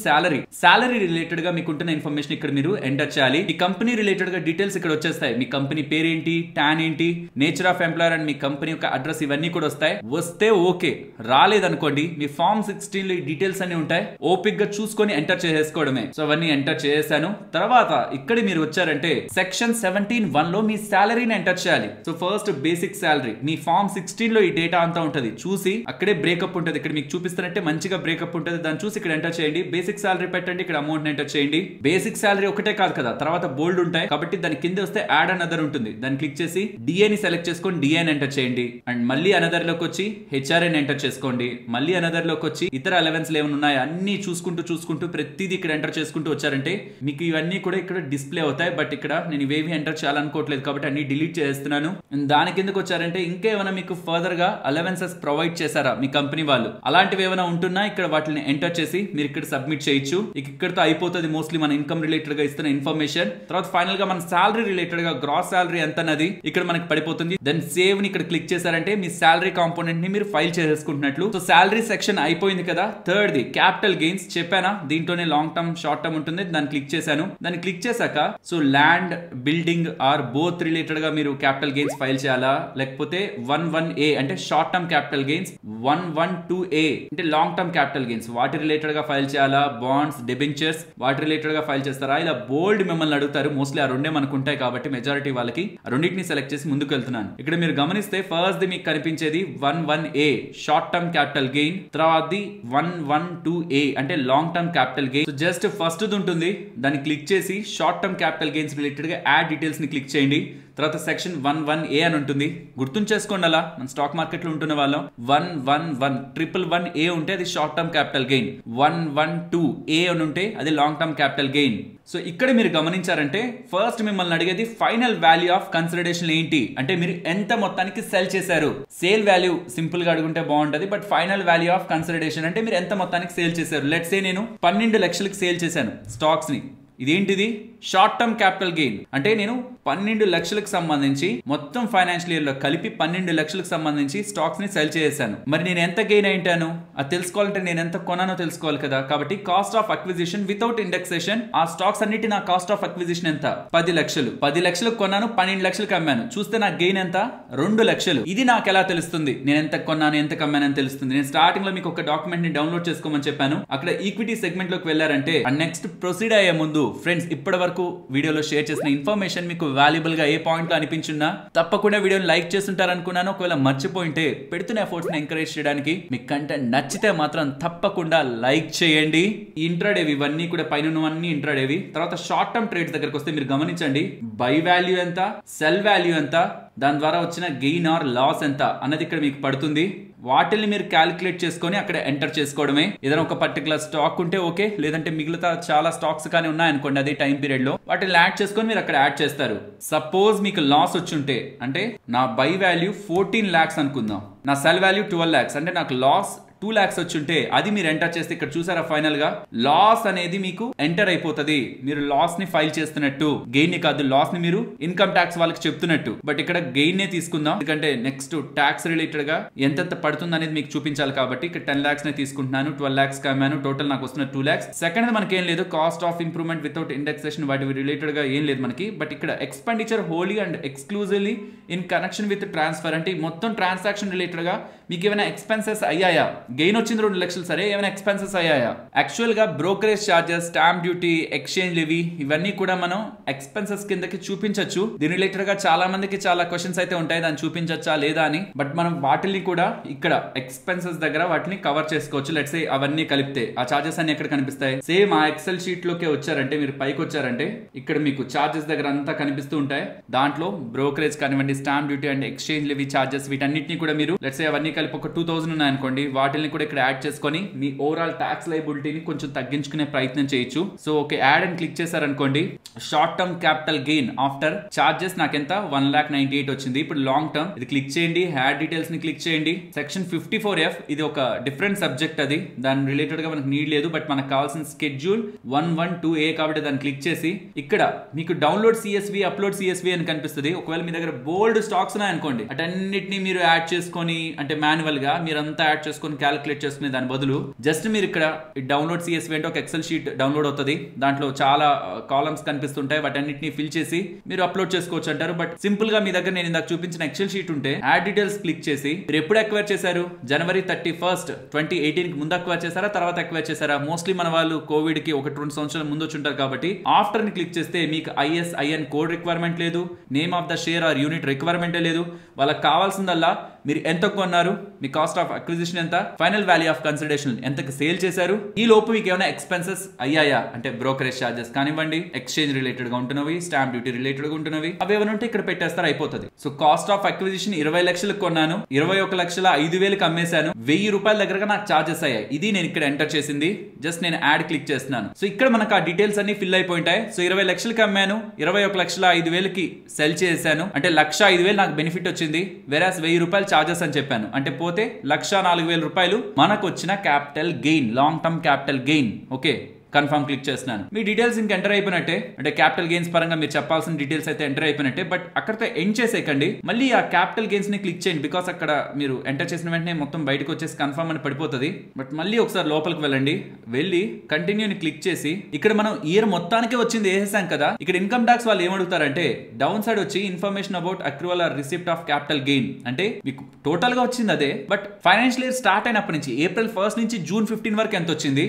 సాలరీ రిలేటెడ్ గా మీకు ఉంటున్న ఇన్ఫర్మేషన్ ఇక్కడ మీరు ఎంటర్ చేయాలి. ఈ కంపెనీ రిలేటెడ్ గా డీటెయిల్స్ ఇక్కడ వచ్చేస్తాయి. మీ కంపెనీ పేరేంటి, టాన్ ఏంటి, nature of employer and me company యొక్క అడ్రస్ ఇవన్నీ కూడా వస్తాయి. వస్తే ఓకే, రాలేదనుకోండి మీ ఫార్మ్ 16 లో ఈ డీటెయిల్స్ అన్ని ఉంటాయి. ఓపిక్ గా చూసుకొని ఎంటర్ చేసేసుకోవడమే. సో అవన్నీ ఎంటర్ చేసేసాను. తర్వాత ఇక్కడ మీరు వచ్చారంటే సెక్షన్ 17(1) లో మీ సాలరీని ఎంటర్ చేయాలి. సో ఫస్ట్ బేసిక్ సాలరీ మీ ఫార్మ్ 16 లో ఈ డేటా అంతా ఉంటది. చూసి అక్కడే బ్రేకప్ ఉంటది. ఇక్కడ మీకు చూపిస్తున్నట్టే మంచిగా బ్రేకప్ ఉంటది. దాన్ని చూసి ఇక్కడ ఎంటర్ చేయండి. బేసిక్ సాలరీ పెట్టండి. ఇక్కడ అమౌంట్ ఎంటర్ చేయండి. బేసిక్ సాలరీ ఒకటే కాదు కదా, తర్వాత బోల్డ్ ఉంటాయి కాబట్టి దాని కింద వస్తే యాడ్ అనదర్ ఉంటుంది. దాన్ని క్లిక్ చేసి డిఏ ని సెలెక్ట్ చేసుకొని డిఏ ని ఎంటర్ చేయండి. అండ్ మళ్ళీ అనదర్ లోకి వచ్చి హెచ్ఆర్ఏ ని ఎంటర్ చేసుకోండి. మళ్ళీ అనదర్ లోకి వచ్చి ఇతర అలవెన్స్ ఏమైనా ఉన్నాయో అన్ని చూసుకుంటూ ప్రతిదీ ఇక్కడ ఎంటర్ చేసుకుంటూ వచ్చారంటే మీకు ఇవన్నీ కూడా ఇక్కడ డిస్ప్లే అవుతాయి. బట్ ఇక్కడ నేను ఇవేవి ఎంటర్ చేయాలనుకోవట్లేదు కాబట్టి అన్ని డిలీట్ చేస్తున్నాను. దాని కిందకి వచ్చారంటే ఇంకేమైనా మీకు ఫర్దర్ గా అలవెన్సెస్ ప్రొవైడ్ చేశారా మీ కంపెనీ వాళ్ళు, అలాంటివి ఏమైనా ఉంటున్నా ఇక్కడ వాటిని ఎంటర్ చేసి మీరు ఇక్కడ సబ్మిట్ చేయొచ్చు. ఇక్కడతో అయిపోతుంది మోస్ట్లీ మన ఇన్కమ్ రిలేటెడ్ గా ఇస్తున్న ఇన్ఫర్మేషన్. తర్వాత ఫైనల్ గా మన సాలరీ రిలేటెడ్ గా గ్రాస్ సాలరీ ఎంత అన్నది ఇక్కడ మనకి పడిపోతుంది. దెన్ సేవ్ ని ఇక్కడ క్లిక్ చేశారంటే మీ సాలరీ కాంపోనెంట్ ని మీరు ఫైల్ చేసుకుంటున్నట్లు. సో సాలరీ సెక్షన్ అయిపోయింది కదా. థర్డ్ ది క్యాపిటల్ గెయిన్స్ చెప్పానా, దీంట్లోనే లాంగ్ టర్మ్ షార్ట్ టర్మ్ ఉంటుంది. దాన్ని క్లిక్ చేశాను. దాన్ని క్లిక్ చేశాక so land building or both related గా మీరు క్యాపిటల్ గెయిన్స్ ఫైల్ చేయాలా, లేకపోతే 11A అంటే short term capital gains, 112A అంటే లాంగ్ టర్మ్ క్యాపిటల్ గెయిన్స్ వాటి రిలేటెడ్ గా ఫైల్ చేయాలా, బాండ్స్ డెబెంచర్స్ వాటి రిలేటెడ్ గా ఫైల్ చేస్తారా, ఇలా బోల్డ్ మిమ్మల్ని అడుగుతారు. మోస్ట్లీ ఆ రెండే మనకు ఉంటాయి కాబట్టి మెజారిటీ వాళ్ళకి ఆ రెండింటిని సెలెక్ట్ చేసి ముందుకు వెళ్తున్నాను. ఇక్కడ మీరు గమనిస్తే ఫస్ట్ ది మీకు కనిపించేది 11A short term capital gain, తర్వాత 112A అంటే long term capital gain. So just first ఉంటుంది, దాన్ని క్లిక్ చేసి short term capital gains related గా యాడ్ డీటెయిల్స్ ని క్లిక్ చేయండి. తర్వాత సెక్షన్ 11A అని ఉంటుంది, గుర్తుంచేసుకోండి. అలా మన స్టాక్ మార్కెట్ లో ఉంటున్న వాళ్ళం 111A ఉంటే అది short term capital gain, 112A అని ఉంటే అది long term capital gain. So ఇక్కడ మీరు గమనించారంటే ఫస్ట్ మిమ్మల్ని అడిగేది ఫైనల్ వాల్యూ ఆఫ్ కన్సిడరేషన్ ఏంటి అంటే మీరు ఎంత మొత్తానికి సెల్ చేశారు. సేల్ వాల్యూ సింపుల్ గా అడుగుంటే బాగుంటది, but final value of consideration అంటే మీరు ఎంత మొత్తానికి సేల్ చేశారు. లెట్స్ సే నేను 12 లక్షలకి సేల్ చేశాను స్టాక్స్ ని. ఇదేంటిది షార్ట్ టర్మ్ క్యాపిటల్ గెయిన్ అంటే నేను 12 లక్షలకు సంబంధించి మొత్తం ఫైనాన్షియల్ ఇయర్ లో కలిపి 12 లక్షలకు సంబంధించి స్టాక్స్ ని సెల్ చేశాను. మరి నేను ఎంత గెయిన్ అయింటాను అది తెలుసుకోవాలంటే నేను ఎంత కొనానో తెలుసుకోవాలి కదా. కాబట్టి cost of acquisition without indexation ఆ స్టాక్స్ అన్నిటి నా కాస్ట్ ఆఫ్ అక్విజిషన్ ఎంత 10 లక్షలు. 10 లక్షలకు కొన్నాను, 12 లక్షలకు అమ్మాను. చూస్తే నా గెయిన్ ఎంత 2 లక్షలు. ఇది నాకు ఎలా తెలుస్తుంది నేను ఎంత కొన్నాను ఎంత కమ్మాను అని తెలుస్తుంది. నేను స్టార్టింగ్ లో మీకు ఒక డాక్యుమెంట్ ని డౌన్లోడ్ చేసుకోమని చెప్పాను. అక్కడ ఈక్విటీ సెగ్మెంట్ లోకి వెళ్ళారంటే నెక్స్ట్ ప్రొసీడ్ అయ్యే ముందు ఫ్రెండ్స్ ఇప్పటి వరకు వీడియోలో షేర్ చేసిన ఇన్ఫర్మేషన్ మీకు వాల్యుబుల్ గా ఏ పాయింట్ లో అనిపించున్నా తప్పకుండా వీడియోని లైక్ చేస్తుంటారు అనుకున్నాను. ఒకవేళ మర్చిపోయింటే పెడుతున్న ఎఫర్ట్స్ ని ఎంకరేజ్ చేయడానికి మీకు కంటెంట్ నచ్చితే మాత్రం తప్పకుండా లైక్ చేయండి. ఇంట్రాడేవి ఇవన్నీ కూడా పైన ఉన్నవన్నీ ఇంట్రాడేవి. తర్వాత షార్ట్ టర్మ్ ట్రేడ్స్ దగ్గరకు వస్తే మీరు గమనించండి బై వాల్యూ ఎంత, సెల్ వాల్యూ ఎంత, దాని ద్వారా వచ్చిన గెయిన్ ఆర్ లాస్ ఎంత అన్నది ఇక్కడ మీకు పడుతుంది. వాటిని మీరు క్యాలిక్యులేట్ చేసుకొని అక్కడ ఎంటర్ చేసుకోవడమే. ఏదైనా ఒక పర్టికులర్ స్టాక్ ఉంటే ఓకే, లేదంటే మిగతా చాలా స్టాక్స్ కానీ ఉన్నాయనుకోండి అదే టైం పీరియడ్ లో వాటిని యాడ్ చేసుకొని మీరు అక్కడ యాడ్ చేస్తారు. సపోజ్ మీకు లాస్ వచ్చుంటే అంటే నా బై వాల్యూ 14 lakhs అనుకుందాం, నా సెల్ వాల్యూ 12 lakhs అంటే నాకు లాస్ 2 lakhs వచ్చుంటే అది మీరు ఎంటర్ చేస్తే ఇక్కడ చూసారా ఫైనల్ గా లాస్ అనేది మీకు ఎంటర్ అయిపోతుంది. మీరు లాస్ ని ఫైల్ చేస్తున్నట్టు, గెయిన్ ని కాదు. లాస్ ని మీరు ఇన్కమ్ ట్యాక్స్ వాళ్ళకి చెప్తున్నట్టు. బట్ ఇక్కడ గెయిన్ నే తీసుకుందాం ఎందుకంటే నెక్స్ట్ ట్యాక్స్ రిలేటెడ్ గా ఎంత పడుతుంది అనేది మీకు చూపించాలి కాబట్టి ఇక్కడ 10 lakhs నే తీసుకుంటున్నాను. 12 lakhs కమ్మాను, టోటల్ నాకు వస్తున్న 2 lakhs. సెకండ్ మనకి ఏం లేదు, cost of improvement without indexation వాటి రిలేటెడ్ గా ఏం లేదు మనకి. బట్ ఇక్కడ expenditure Holi and exclusively in connection with transfer అంటే మొత్తం ట్రాన్సాక్షన్ రిలేటెడ్ గా మీకు ఏమైనా ఎక్స్పెన్సెస్ అయ్యాయా. గెయిన్ వచ్చింది 2 లక్షలు, సరే ఏమైనా ఎక్స్పెన్సెస్ అయ్యాయా. యాక్చువల్ గా brokerage charges, stamp duty, exchange levy ఇవన్నీ కూడా మనం ఎక్స్పెన్సెస్ కిందకి చూపించవచ్చు. దీని రిలేటెడ్ గా చాలా మందికి చాలా క్వశ్చన్స్ అయితే ఉంటాయి దాన్ని చూపించచ్చా లేదా అని. బట్ మనం వాటిని కూడా ఇక్కడ ఎక్స్పెన్సెస్ దగ్గర వాటిని కవర్ చేసుకోవచ్చు. లెట్స్ సే అవన్నీ కలిపితే ఆ చార్జెస్ అన్ని ఎక్కడ కనిపిస్తాయి. సేమ్ ఆ ఎక్సెల్ షీట్ లోకే వచ్చారంటే మీరు పైకి వచ్చారంటే ఇక్కడ మీకు చార్జెస్ దగ్గర అంతా కనిపిస్తూ ఉంటాయి. దాంట్లో బ్రోకరేజ్ కానివ్వండి, stamp duty and exchange levy charges వీటన్నిటిని కూడా మీరు లెట్స్ సే అవన్నీ కలిపి ఒక 2000 ఉన్నాయనుకోండి, వాటిని కూడా ఇక్కడ యాడ్ చేసుకొని మీ ఓవరాల్ ట్యాక్స్ లైబిలిటీని కొంచెం తగ్గించుకునే ప్రయత్నం చేయొచ్చు. సో ఓకే, యాడ్ అని క్లిక్ చేశారనుకోండి, short term capital gain after charges నాకెంత 1,98,000 వచ్చింది. ఇప్పుడు లాంగ్ టర్మ్ ఇది క్లిక్ చేయండి, యాడ్ డీటెయిల్స్ ని క్లిక్ చేయండి. సెక్షన్ 54F ఇది ఒక డిఫరెంట్ సబ్జెక్ట్, అది దాని రిలేటెడ్ గా మనకు నీడ్ లేదు, బట్ మనకు కావాల్సిన స్కెడ్యూల్ 112A కాబట్టి దాన్ని క్లిక్ చేసి ఇక్కడ మీకు డౌన్లోడ్ CSV అప్లోడ్ CSV అని కనిపిస్తుంది. ఒకవేళ మీ దగ్గర బోల్డ్ స్టాక్స్ ఉన్నాయనుకోండి, అటన్నిటిని మీరు యాడ్ చేసుకొని అంటే మాన్యువల్ గా మీరంతా యాడ్ చేసుకొని క్యాలిక్యులేట్ చేసుకునే దాని బదులు జస్ట్ మీరు ఇక్కడ డౌన్లోడ్ CSV అంటే ఒక ఎక్సెల్ షీట్ డౌన్లోడ్ అవుతుంది. దాంట్లో చాలా కాలమ్స్ కనిపిస్తుంటాయి, వాటన్నిటిని ఫిల్ చేసి మీరు అప్లోడ్ చేసుకోవచ్చు అంటారు. బట్ సింపుల్ గా మీ దగ్గర నేను ఇందాక చూపించిన ఎక్సెల్ షీట్ ఉంటే యాడ్ డీటెయిల్స్ క్లిక్ చేసి మీరు ఎప్పుడు అక్వైర్ చేశారు, జనవరి 31, 2018 కి ముందు అక్వైర్ చేశారా, తర్వాత అక్వైర్ చేశారా? మోస్ట్లీ మన వాళ్ళు కోవిడ్ కి 1-2 సంవత్సరాల ముందు వచ్చి ఉంటారు కాబట్టి ఆఫ్టర్ ని క్లిక్ చేస్తే మీకు ISIN కోడ్ రిక్వైర్మెంట్ లేదు, name of the share or unit రిక్వైర్మెంటే లేదు. వాళ్ళకి కావాల్సిందల్లా మీరు ఎంత కొన్నారు, మీ కాస్ట్ ఆఫ్ అక్విజిషన్ ఎంత, ఫైనల్ వాల్యూ ఆఫ్ కన్సిడరేషన్ ఎంతకి సేల్ చేశారు, ఈ లోపు మీకు ఏమైనా ఎక్స్పెన్సెస్ అయ్యాయా అంటే బ్రోకరేజ్ చార్జెస్ కానివ్వండి, ఎక్స్చేంజ్ రిలేటెడ్ గా ఉంటున్నవి, స్టాంప్ డ్యూటీ రిలేటెడ్ గా ఉంటున్నవి, అవి ఏమైనా ఉంటే ఇక్కడ పెట్టేస్తారు, అయిపోతుంది. సో కాస్ట్ ఆఫ్ అక్విజిషన్ 20 లక్షలకు కొన్నాను, 21,05,000కి అమ్మేశాను, 1000 రూపాయల దగ్గరగా నాకు చార్జెస్ అయ్యాయి. ఇది నేను ఇక్కడ ఎంటర్ చేసింది. జస్ట్ నేను యాడ్ క్లిక్ చేస్తున్నాను. సో ఇక్కడ మనకు ఆ డీటెయిల్స్ అన్ని ఫిల్ అయిపోయింటాయి. సో 20 లక్షలకి అమ్మాను, 21,05,000కి సెల్ చేశాను, అంటే 1,05,000 నాకు బెనిఫిట్ వచ్చింది. వెరాస్ 1000 రూపాయలు చార్జెస్ అని చెప్పాను, అంటే పోతే 1,04,000 రూపాయలు మనకు వచ్చిన capital gain, long term capital gain. Okay, confirm click చేస్తున్నాను. మీ డీటెయిల్స్ ఇంకా ఎంటర్ అయిపోయినట్టే, అంటే క్యాపిటల్ గెయిన్స్ పరంగా మీరు చెప్పాల్సిన డీటెయిల్స్ అయితే ఎంటర్ అయిపోయినట్టే. బట్ అక్కడతో ఎండ్ చేసేకండి, మళ్ళీ ఆ క్యాపిటల్ గెయిన్స్ ని క్లిక్ చేయండి. బికాస్ అక్కడ మీరు ఎంటర్ చేసిన వెంటనే మొత్తం బయటకు వచ్చేసి కన్ఫర్మ్ అని పడిపోతుంది. బట్ మళ్ళీ ఒకసారి లోపలికి వెళ్ళండి, వెళ్ళి కంటిన్యూని క్లిక్ చేసి ఇక్కడ మనం ఇయర్ మొత్తానికి వచ్చింది వేసేసాం కదా. ఇక్కడ ఇన్కమ్ ట్యాక్స్ వాళ్ళు ఏమడుగుతారంటే డౌన్ సైడ్ వచ్చి information about accrual or receipt of capital gain, అంటే మీకు టోటల్ గా వచ్చింది అదే, బట్ ఫైనాన్షియల్ ఇయర్ స్టార్ట్ అయినప్పటి నుంచి April 1 నుంచి June 15 వరకు ఎంత వచ్చింది,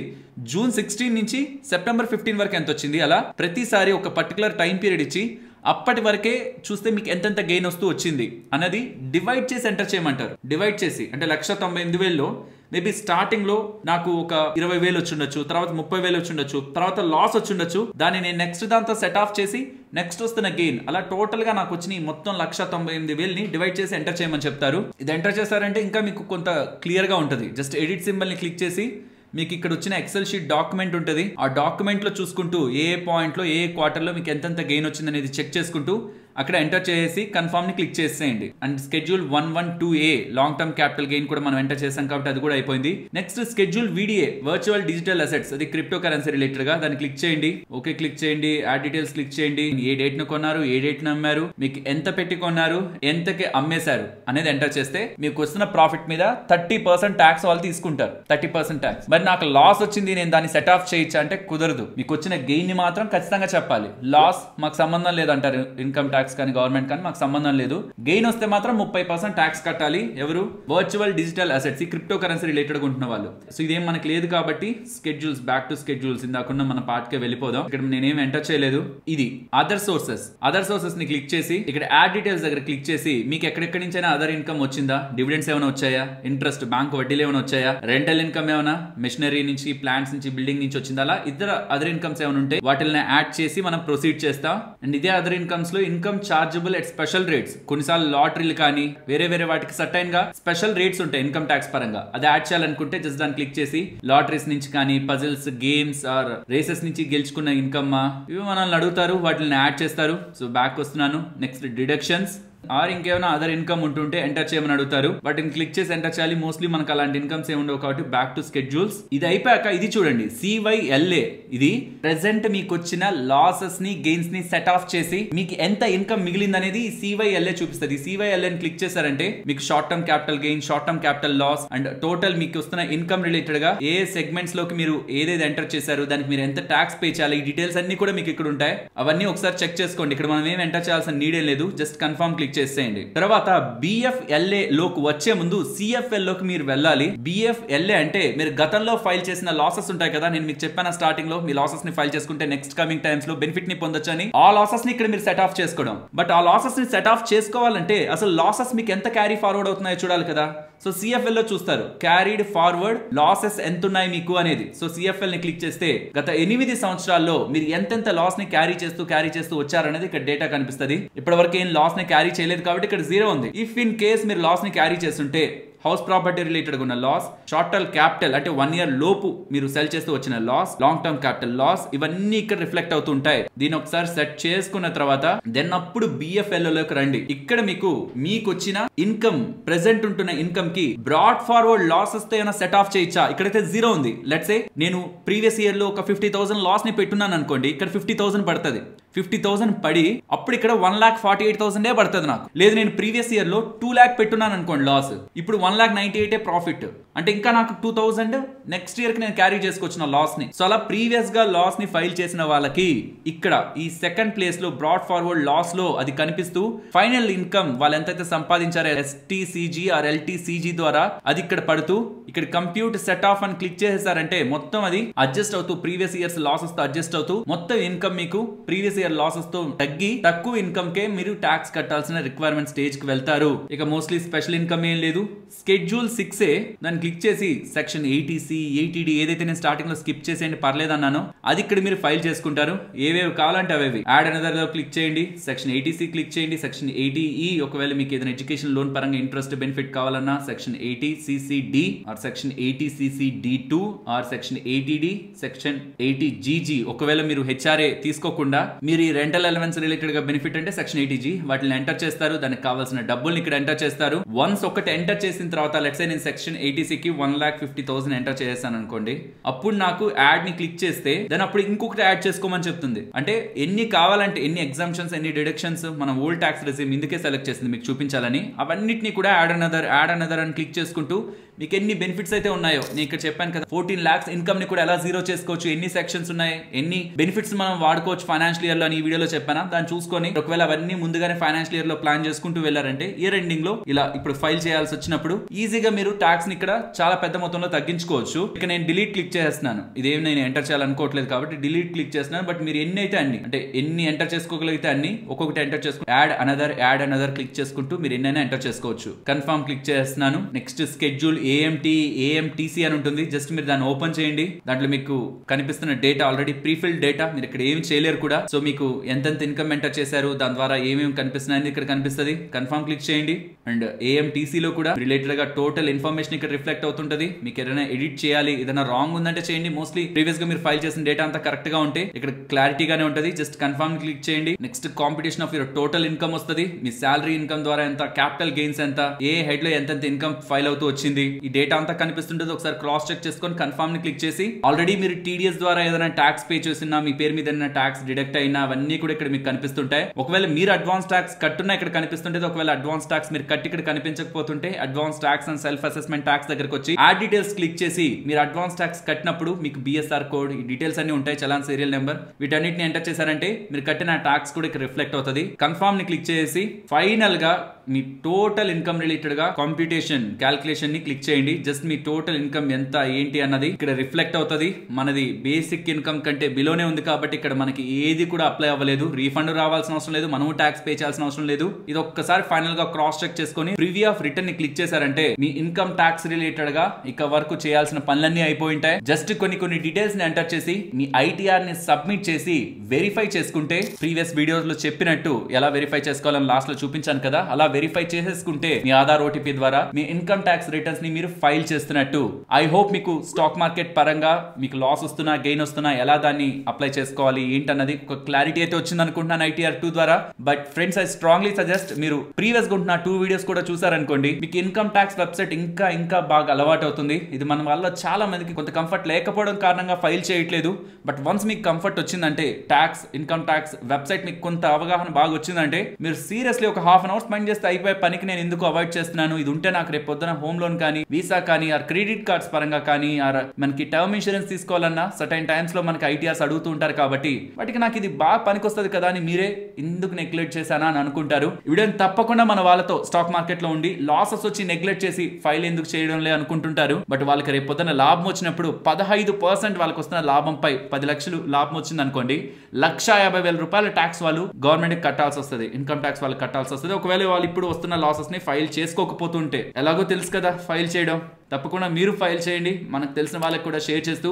June 16 నుంచి September 15 వరకు ఎంత వచ్చింది, అలా ప్రతిసారి ఒక పర్టికులర్ టైం పీరియడ్ ఇచ్చి అప్పటి వరకే చూస్తే మీకు ఎంతెంత గెయిన్ వస్తూ వచ్చింది అన్నది డివైడ్ చేసి ఎంటర్ చేయమంటారు. డివైడ్ చేసి అంటే 1,98,000లో మేబీ స్టార్టింగ్ లో నాకు ఒక 20,000 వచ్చి ఉండొచ్చు, తర్వాత 30,000 వచ్చి ఉండొచ్చు, తర్వాత లాస్ వచ్చి ఉండొచ్చు. దాన్ని నేను నెక్స్ట్ దాంతో సెట్ ఆఫ్ చేసి నెక్స్ట్ వస్తున్న గెయిన్ అలా టోటల్ గా నాకు వచ్చిన మొత్తం 1,98,000ని డివైడ్ చేసి ఎంటర్ చేయమని చెప్తారు. ఇది ఎంటర్ చేశారంటే ఇంకా మీకు కొంత క్లియర్ గా ఉంటుంది. జస్ట్ ఎడిట్ సింబల్ ని క్లిక్ చేసి మీకు ఇక్కడ వచ్చిన ఎక్సెల్ షీట్ డాక్యుమెంట్ ఉంటుంది, ఆ డాక్యుమెంట్ లో చూసుకుంటూ ఏ పాయింట్ లో ఏ క్వార్టర్ లో మీకు ఎంతెంత గెయిన్ వచ్చింది అనేది చెక్ చేసుకుంటూ అక్కడ ఎంటర్ చేసి కన్ఫర్మ్ ని క్లిక్ చేసేయండి. And schedule 112A long term capital gain కూడా మనం ఎంటర్ చేసాం కాబట్టి అది కూడా అయిపోయింది. Next schedule VDA virtual digital assets, అది క్రిప్టో కరెన్సీ రిలేటెడ్ గా, దాన్ని క్లిక్ చేయండి. ఓకే క్లిక్ చేయండి, యాడ్ డీటెయిల్స్ క్లిక్ చేయండి. ఏ డేట్ ను కొన్నారు, ఏ డేట్ ను అమ్మారు, మీకు ఎంత పెట్టి కొన్నారు, ఎంతకి అమ్మేశారు అనేది ఎంటర్ చేస్తే మీకు వస్తున్న ప్రాఫిట్ మీద 30% ట్యాక్స్ వాళ్ళు తీసుకుంటారు. 30% ట్యాక్స్. మరి నాకు లాస్ వచ్చింది, నేను దాన్ని సెట్ ఆఫ్ చేయొచ్చా అంటే కుదరదు. మీకు వచ్చిన గెయిన్ ని మాత్రం ఖచ్చితంగా చెప్పాలి. లాస్ మాకు సంబంధం లేదంటారు, ఇన్కమ్ ట్యాక్స్ కానీ గవర్నమెంట్ కానీ మాకు సంబంధం లేదు. గెయిన్ వస్తే మాత్రం 30% ట్యాక్స్ కట్టాలి. ఎవరు? వర్చువల్ డిజిటల్ అసెట్స్, ఈ క్రిప్టో కరెన్సీ రిలేటెడ్ ఉంటున్న వాళ్ళు. సో ఇదేం మనకి లేదు కాబట్టి స్కెడ్యూల్స్, బ్యాక్ టు స్కెడ్యూల్స్ ఇందాకున్న మన పార్ట్ కే వెళ్ళిపోదాం. ఇక్కడ నేనేం ఎంటర్ చేయలేదు. ఇది అదర్ సోర్సెస్ ని క్లిక్ చేసి ఇక్కడ యాడ్ డీటెయిల్స్ దగ్గర క్లిక్ చేసి మీకు ఎక్కడెక్కడి నుంచైనా అదర్ ఇన్కమ్ వచ్చిందా, డివిడెండ్స్ ఏమైనా వచ్చాయా, ఇంట్రెస్ట్ బ్యాంక్ వడ్డీలు ఏమైనా వచ్చాయా, రెంటల్ ఇన్కమ్ ఏమైనా మెషినరీ నుంచి, ప్లాంట్స్ నుంచి, బిల్డింగ్ నుంచి వచ్చిందా, అలా ఇతర అదర్ ఇన్కమ్స్ ఏమైనా ఉంటే వాటిని యాడ్ చేసి మనం ప్రొసీడ్ చేస్తాం. అండ్ ఇదే అదర్ ఇన్కమ్స్ లో income chargeable at special rates, కొన్నిసార్లు లాటరీలు కానీ వేరే వాటికి సర్టైన్ గా స్పెషల్ రేట్స్ ఉంటాయి ఇన్కమ్ ట్యాక్స్ పరంగా. అది యాడ్ చేయాలనుకుంటే జస్ట్ దాన్ని క్లిక్ చేసి లాటరీస్ నుంచి కానీ, పజిల్స్, గేమ్స్ ఆర్ రేసెస్ నుంచి గెలుచుకున్న ఇన్కమ్ ఇవి మనల్ని అడుగుతారు, వాటిని యాడ్ చేస్తారు. సో బ్యాక్ వస్తున్నాను. నెక్స్ట్ డిడక్షన్స్ ఆర్ ఇంకేమైనా అదర్ ఇన్కమ్ ఉంటుంటే ఎంటర్ చేయమని అడుగుతారు. వాటిని క్లిక్ చేసి ఎంటర్ చేయాలి. మోస్ట్లీ మనకు అలాంటి ఇన్కమ్స్ ఏమి ఉండవు కాబట్టి బ్యాక్ టు స్కెడ్యూల్స్. ఇది అయిపోయాక ఇది చూడండి, CYLA. ఇది ప్రెసెంట్ మీకు వచ్చిన లాసెస్ ని, గెయిన్స్ ని సెట్ ఆఫ్ చేసి మీకు ఎంత ఇన్కమ్ మిగిలింది అనేది CYLA చూపిస్తుంది. CYLA ని క్లిక్ చేశారంటే మీకు short term capital gain, short term capital loss and total మీకు వస్తున్న ఇన్కమ్ రిలేటెడ్ గా ఏ సెగ్మెంట్స్ లోకి మీరు ఏదైతే ఎంటర్ చేశారు, దానికి మీరు ఎంత ట్యాక్స్ పే చేయాలి, ఈ డీటెయిల్స్ అన్ని కూడా మీకు ఇక్కడ ఉంటాయి. అవన్నీ ఒకసారి చెక్ చేసుకోండి. ఇక్కడ మనం ఏం ఎంటర్ చేయాల్సిన నీడే లేదు, జస్ట్ కన్ఫర్మ్ క్లిక్ చేసేయండి. తర్వాత BFLA లోకి వచ్చే ముందు CFL లోకి మీరు వెళ్ళాలి. BFLA అంటే మీరు గతంలో ఫైల్ చేసిన లాసెస్ ఉంటాయి కదా, నేను మీకు చెప్పాను స్టార్టింగ్ లో, మీ లాసెస్ ని ఫైల్ చేసుకుంటే నెక్స్ట్ కమింగ్ టైమ్స్ లో బెనిఫిట్ ని పొందొచ్చు అని. ఆ లాసెస్ ని ఇక్కడ మీరు సెట్ ఆఫ్ చేసుకోవడం. బట్ ఆ లాసెస్ ని సెట్ ఆఫ్ చేసుకోవాలంటే అసలు లాసెస్ మీకు ఎంత క్యారీ ఫార్వర్డ్ అవుతున్నాయో చూడాలి కదా. సో CFL లో చూస్తారు క్యారీడ్ ఫార్వర్డ్ లాసెస్ ఎంత ఉన్నాయి మీకు అనేది. సో CFL ని క్లిక్ చేస్తే గత 8 సంవత్సరాల్లో మీరు ఎంతెంత లాస్ ని క్యారీ చేస్తూ వచ్చారనేది ఇక్కడ డేటా కనిపిస్తుంది. ఇప్పటి వరకు ఏం లాస్ ని క్యారీ చేయలేదు కాబట్టి ఇక్కడ 0 ఉంది. ఇఫ్ ఇన్ కేస్ మీరు లాస్ ని క్యారీ చేస్తుంటే హౌస్ ప్రాపర్టీ రిలేటెడ్ ఉన్న లాస్, షార్ట్ టర్మ్ క్యాపిటల్ అంటే 1 year లోపు మీరు సెల్ చేస్తూ వచ్చిన loss, long term capital loss, ఇవన్నీ ఇక్కడ రిఫ్లెక్ట్ అవుతుంటాయి. దీని ఒకసారి సెట్ చేసుకున్న తర్వాత దెన్ అప్పుడు BFLO లోకి రండి. ఇక్కడ మీకు వచ్చిన ఇన్కమ్, ప్రెసెంట్ ఉంటున్న ఇన్కమ్ కి బ్రాడ్ ఫార్వర్డ్ లాసెస్ తో ఏమైనా సెట్ ఆఫ్ చేయొచ్చా? ఇక్కడైతే 0 ఉంది. లెట్స్ సే నేను ప్రీవియస్ ఇయర్ లో ఒక 50,000 లాస్ ని పెట్టున్నాను అనుకోండి, ఇక్కడ 50,000 పడుతుంది. 50,000 పడి అప్పుడు ఇక్కడ 1,48,000 పడుతుంది నాకు. లేదు నేను ప్రీవియస్ ఇయర్ లో 2 lakh పెట్టున్నాను అనుకోండి లాస్, ఇప్పుడు 1,98,000 ప్రాఫిట్. అంటే ఇంకా నాకు 2,000 నెక్స్ట్ ఇయర్ కి నేను క్యారీ చేసుకోవచ్చు నా లాస్ ని. సో అలా ప్రీవియస్ గా లాస్ ని ఫైల్ చేసిన వాళ్ళకి ఇక్కడ ఈ సెకండ్ ప్లేస్ లో బ్రాడ్ ఫార్వర్డ్ లాస్ లో అది కనిపిస్తూ ఫైనల్ ఇన్కమ్ వాళ్ళు ఎంతైతే సంపాదించారో STCG ఆర్ LTCG ద్వారా అది ఇక్కడ పడుతూ ఇక్కడ కంప్యూట్ సెట్ ఆఫ్ అని క్లిక్ చేసేసారంటే మొత్తం అది అడ్జస్ట్ అవుతూ ప్రీవియస్ ఇయర్స్ లాసెస్ తో అడ్జస్ట్ అవుతూ మొత్తం ఇన్కమ్ మీకు ప్రీవియస్ ఇయర్ లాసెస్ తో తగ్గి తక్కువ ఇన్కమ్ కే మీరు ట్యాక్స్ కట్టాల్సిన రిక్వైర్మెంట్ స్టేజ్ కి వెళ్తారు. ఇక మోస్ట్లీ స్పెషల్ ఇన్కమ్ ఏం లేదు. Schedule 6A దాన్ని క్లిక్ చేసి సెక్షన్ 80C 80D ఏదైతే నేను స్టార్టింగ్ లో స్కిప్ చేసేయండి పర్లేదు అన్నానో అది ఇక్కడ మీరు ఫైల్ చేసుకుంటారు. ఏవేవి కావాలంటే అవేవి యాడ్ అనదర్ లో క్లిక్ చేయండి, సెక్షన్ 80C క్లిక్ చేయండి, సెక్షన్ 80E ఒకవేళ మీకు ఏదైనా ఎడ్యుకేషన్ లోన్ పరంగా ఇంట్రెస్ట్ బెనిఫిట్ కావాలన్నా section 80CCD or section 80CCD2 or section 80D, section 80GG ఒకవేళ మీరు HRA తీసుకోకుండా మీరు ఈ రెంటల్ అలవెన్స్ రిలేటెడ్ గా బెనిఫిట్ అంటే సెక్షన్ 80G వాటిని ఎంటర్ చేస్తారు. దానికి కావాల్సిన డబ్బుల్ని ఇక్కడ ఎంటర్ చేస్తారు. వన్స్ ఒకటి ఎంటర్ చేసిన తర్వాత లెట్స్ సే నేను సెక్షన్ 80C కి 1,50,000 ఎంటర్ చేశాను అనుకోండి, అప్పుడు నాకు యాడ్ ని క్లిక్ చేస్తే దాని అప్పుడు ఇంకొకటి యాడ్ చేసుకోమని చెప్తుంది. అంటే ఎన్ని కావాలంటే ఎన్ని ఎగ్జామ్షన్స్ ఎన్ని డిడక్షన్స్ మనం ఓల్డ్ ట్యాక్స్ రెజ్యూమ్ ఇందుకే సెలెక్ట్ చేసింది మీకు చూపించాలని. అవన్నిటిని కూడా యాడ్ అనదర్ అని క్లిక్ చేసుకుంటూ మీకు ఎన్ని బెనిఫిట్స్ అయితే ఉన్నాయో నేను ఇక్కడ చెప్పాను కదా 14 lakhs ఇన్కమ్ ని కూడా ఎలా జీరో చేసుకోవచ్చు, ఎన్ని సెక్షన్స్ ఉన్నాయి, ఎన్ని బెనిఫిట్స్ మనం వాడుకోవచ్చు ఫైనాన్షియల్ ఇయర్ లో అని ఈ వీడియోలో చెప్పానా. దాన్ని చూసుకొని ఒకవేళ అవన్నీ ముందుగానే ఫైనాన్షియల్ ఇయర్ లో ప్లాన్ చేసుకుంటూ వెళ్ళారంటే ఇయర్ ఎండింగ్ లో ఇలా ఇప్పుడు ఫైల్ చేయాల్సి వచ్చినప్పుడు ఈజీగా మీరు ట్యాక్స్ ని ఇక్కడ చాలా పెద్ద మొత్తంలో తగ్గించుకోవచ్చు. ఇక నేను డిలీట్ క్లిక్ చేస్తున్నాను, ఇదేం నేను ఎంటర్ చేయాలనుకోవట్లేదు కాబట్టి డిలీట్ క్లిక్ చేస్తున్నాను. బట్ మీరు ఎన్ని అయితే అన్ని అంటే ఎన్ని ఎంటర్ చేసుకోగలిగితే అన్ని ఒక్కొక్కటి ఎంటర్ చేసుకుంటూ యాడ్ అనదర్ క్లిక్ చేసుకుంటూ మీరు ఎన్నైనా ఎంటర్ చేసుకోవచ్చు. కన్ఫర్మ్ క్లిక్ చేస్తున్నాను. నెక్స్ట్ స్కెడ్యూల్ AMTC అని ఉంటుంది. జస్ట్ మీరు దాన్ని ఓపెన్ చేయండి. దాంట్లో మీకు కనిపిస్తున్న డేటా ఆల్రెడీ ప్రీఫిల్డ్ డేటా, మీరు ఇక్కడ ఏమి చేయలేరు కూడా. సో మీకు ఎంతెంత ఇన్కమ్ ఎంటర్ చేశారు దాని ద్వారా ఏమేమి కనిపిస్తున్నాయని ఇక్కడ కనిపిస్తుంది. కన్ఫర్మ్ క్లిక్ చేయండి. అండ్ AMTC లో కూడా రిలేటెడ్ గా టోటల్ ఇన్ఫర్మేషన్ ఇక్కడ రిఫ్లెక్ట్ అవుతుంటది. మీకు ఏదైనా ఎడిట్ చేయాలి, ఏదైనా రాంగ్ ఉందంటే చేయండి. మోస్ట్లీ ప్రీవియస్ గా మీరు ఫైల్ చేసిన డేటా అంతా కరెక్ట్ గా ఉంటే ఇక్కడ క్లారిటీగానే ఉంటుంది. జస్ట్ కన్ఫర్మ్ క్లిక్ చేయండి. Next competition of your total income వస్తుంది. మీ శాలరీ ఇన్కమ్ ద్వారా ఎంత, క్యాపిటల్ గెయిన్స్ ఎంత, ఏ హెడ్ లో ఎంత ఇన్కమ్ ఫైల్ అవుతూ వచ్చింది, ఈ డేటా అంతా కనిపిస్తుంటుంది. ఒకసారి క్రాస్ చెక్ చేసుకొని కన్ఫర్మ్ ని క్లిక్ చేసి ఆల్రెడీ మీరు TDS ద్వారా ఏదైనా ట్యాక్స్ పే చేసినా, మీ పేరు మీద ఏదైనా ట్యాక్స్ డిడక్ట్ అయినా అవన్నీ కూడా ఇక్కడ మీకు కనిపిస్తుంటాయి. ఒకవేళ మీరు అడ్వాన్స్ ట్యాక్స్ కట్టున్నా ఇక్కడ కనిపిస్తుంటది. ఒకవేళ అడ్వాన్స్ ట్యాక్స్ మీరు కట్టి ఇక్కడ కనిపించకపోతుంటే advance tax and self assessment tax దగ్గరకు వచ్చి యాడ్ డీటెయిల్స్ క్లిక్ చేసి మీరు అడ్వాన్స్ ట్యాక్స్ కట్టినప్పుడు మీకు BSR కోడ్ ఈ డీటెయిల్స్ అన్ని ఉంటాయి, చలాన్ సీరియల్ నెంబర్, వీటన్నిటిని ఎంటర్ చేశారంటే మీరు కట్టిన ట్యాక్స్ కూడా ఇక్కడ రిఫ్లెక్ట్ అవుతుంది. కన్ఫర్మ్ ని క్లిక్ చేసి ఫైనల్ గా మీ టోటల్ ఇన్కమ్ రిలేటెడ్ గా కాంప్యూటేషన్ క్యాల్కులేషన్ ని క్లిక్ చేయండి. జస్ట్ మీ టోటల్ ఇన్కమ్ ఎంత ఏంటి అన్నది ఇక్కడ రిఫ్లెక్ట్ అవుతుంది. మనది బేసిక్ ఇన్కమ్ కంటే బిలోనే ఉంది కాబట్టి ఇక్కడ మనకి ఏది కూడా అప్లై అవ్వలేదు, రీఫండ్ రావాల్సిన అవసరం లేదు, మనము ట్యాక్స్ పే చేయాల్సిన అవసరం లేదు. ఇది ఒక్కసారి ఫైనల్ గా క్రాస్ చెక్ చేసుకొని ప్రివ్యూ ఆఫ్ రిటర్న్ ని క్లిక్ చేశారంటే మీ ఇన్కమ్ ట్యాక్స్ రిలేటెడ్ గా ఇక వరకు చేయాల్సిన పనులన్నీ అయిపోయింటాయి. జస్ట్ కొన్ని డీటెయిల్స్ ని ఎంటర్ చేసి మీ ITR ని సబ్మిట్ చేసి వెరిఫై చేసుకుంటే ప్రీవియస్ వీడియోస్ లో చెప్పినట్టు ఎలా వెరిఫై చేసుకోవాలని లాస్ట్ లో చూపించాను కదా, అలా వెరిఫై చేసేసుకుంటే మీ ఆధార్ OTP ద్వారా మీ ఇన్కమ్ ట్యాక్స్ రిటర్న్స్ ని మీరు ఫైల్ చేస్తున్నట్టు. ఐ హోప్ మీకు స్టాక్ మార్కెట్ పరంగా మీకు లాస్ వస్తున్నా గెయిన్ వస్తున్నా ఎలా దాన్ని అప్లై చేసుకోవాలి ఏంటన్నది ఒక క్లారిటీ అయితే వచ్చింది అనుకుంటున్నాను ITR 2 ద్వారా. But friends I strongly suggest మీరు ప్రీవియస్ ఉంటున్న 2 వీడియోస్ కూడా చూసారనుకోండి, మీకు ఇన్కమ్ ట్యాక్స్ వెబ్సైట్ ఇంకా బాగా అలవాటు అవుతుంది. ఇది మన వల్ల చాలా మందికి కొంత కంఫర్ట్ లేకపోవడం కారణంగా ఫైల్ చేయట్లేదు. బట్ వన్స్ మీకు కంఫర్ట్ వచ్చిందంటే ట్యాక్స్ ఇన్కమ్ ట్యాక్స్ వెబ్సైట్ మీకు కొంత అవగాహన బాగా వచ్చిందంటే మీరు సీరియస్లీ ఒక హాఫ్ అన్ అవర్ స్పెండ్ చేస్తే అయిపోయే పనికి నేను ఎందుకు అవాయిడ్ చేస్తున్నాను, ఇది ఉంటే నాకు రేపు పొద్దున హోమ్ లోన్ కానీ వీసా కానీ ఆర్ క్రెడిట్ కార్డ్స్ పరంగా కానీ ఆర్ మనకి టర్మ్ ఇన్సూరెన్స్ తీసుకోవాలన్నా సర్టైన్ టైమ్స్ లో మనకి ITRs అడుగుతూ ఉంటారు కాబట్టి వాటికి నాకు ఇది బాగా పనికొస్తుంది కదా అని మీరే ఎందుకు నెగ్లెక్ట్ చేశానా అని అనుకుంటారు. వీడియోని తప్పకుండా మన వాళ్ళతో స్టాక్ మార్కెట్ లో ఉండి లాసెస్ వచ్చి నెగ్లెక్ట్ చేసి ఫైల్ ఎందుకు చేయడం లే అనుకుంటుంటారు. బట్ వాళ్ళకి రేపు పొద్దున లాభం వచ్చినప్పుడు 15% వాళ్ళకి వస్తున్న లాభంపై 10 లక్షలు లాభం వచ్చింది అనుకోండి, 1,50,000 రూపాయల ట్యాక్స్ వాళ్ళు గవర్నమెంట్ కట్టాల్సి వస్తుంది, ఇన్కమ్ ట్యాక్స్ వాళ్ళు కట్టాల్సి వస్తుంది. ఒకవేళ వాళ్ళు ఇప్పుడు వస్తున్న లాసెస్ ని ఫైల్ చేసుకోకపోతుంటే ఎలాగో తెలుసు కదా ఫైల్ చేయడం, తప్పకుండా మీరు ఫైల్ చేయండి. మనకు తెలిసిన వాళ్ళకి కూడా షేర్ చేస్తూ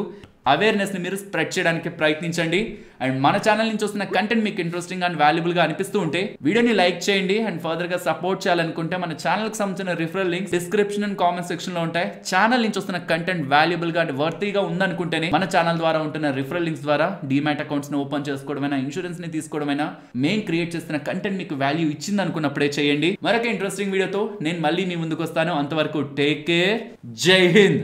అవేర్నెస్ ని మీరు స్ప్రెడ్ చేయడానికి ప్రయత్నించండి. అండ్ మన ఛానల్ నుంచి వస్తున్న కంటెంట్ మీకు ఇంట్రెస్టింగ్ అండ్ వాల్యుబుల్ గా అనిపిస్తూ ఉంటే వీడియోని లైక్ చేయండి. అండ్ ఫర్దర్ గా సపోర్ట్ చేయాలనుకుంటే మన ఛానల్ కి సంబంధించిన referral links description and comment section లో ఉంటాయి. ఛానల్ నుంచి వస్తున్న కంటెంట్ వాల్యుబుల్ గా అండ్ వర్తీగా ఉందనుకుంటేనే మన ఛానల్ ద్వారా ఉంటున్న రిఫరల్ లింక్స్ ద్వారా డీమ్యాట్ అకౌంట్స్ ని ఓపెన్ చేసుకోవడమైనా, ఇన్సూరెన్స్ ని తీసుకోవడమైనా, మేము క్రియేట్ చేస్తున్న కంటెంట్ మీకు వాల్యూ ఇచ్చింది అనుకున్నప్పుడే చేయండి. మరొక ఇంట్రెస్టింగ్ వీడియోతో నేను మళ్ళీ మీ ముందుకు వస్తాను. అంతవరకు టేక్ కేర్. జై హింద్.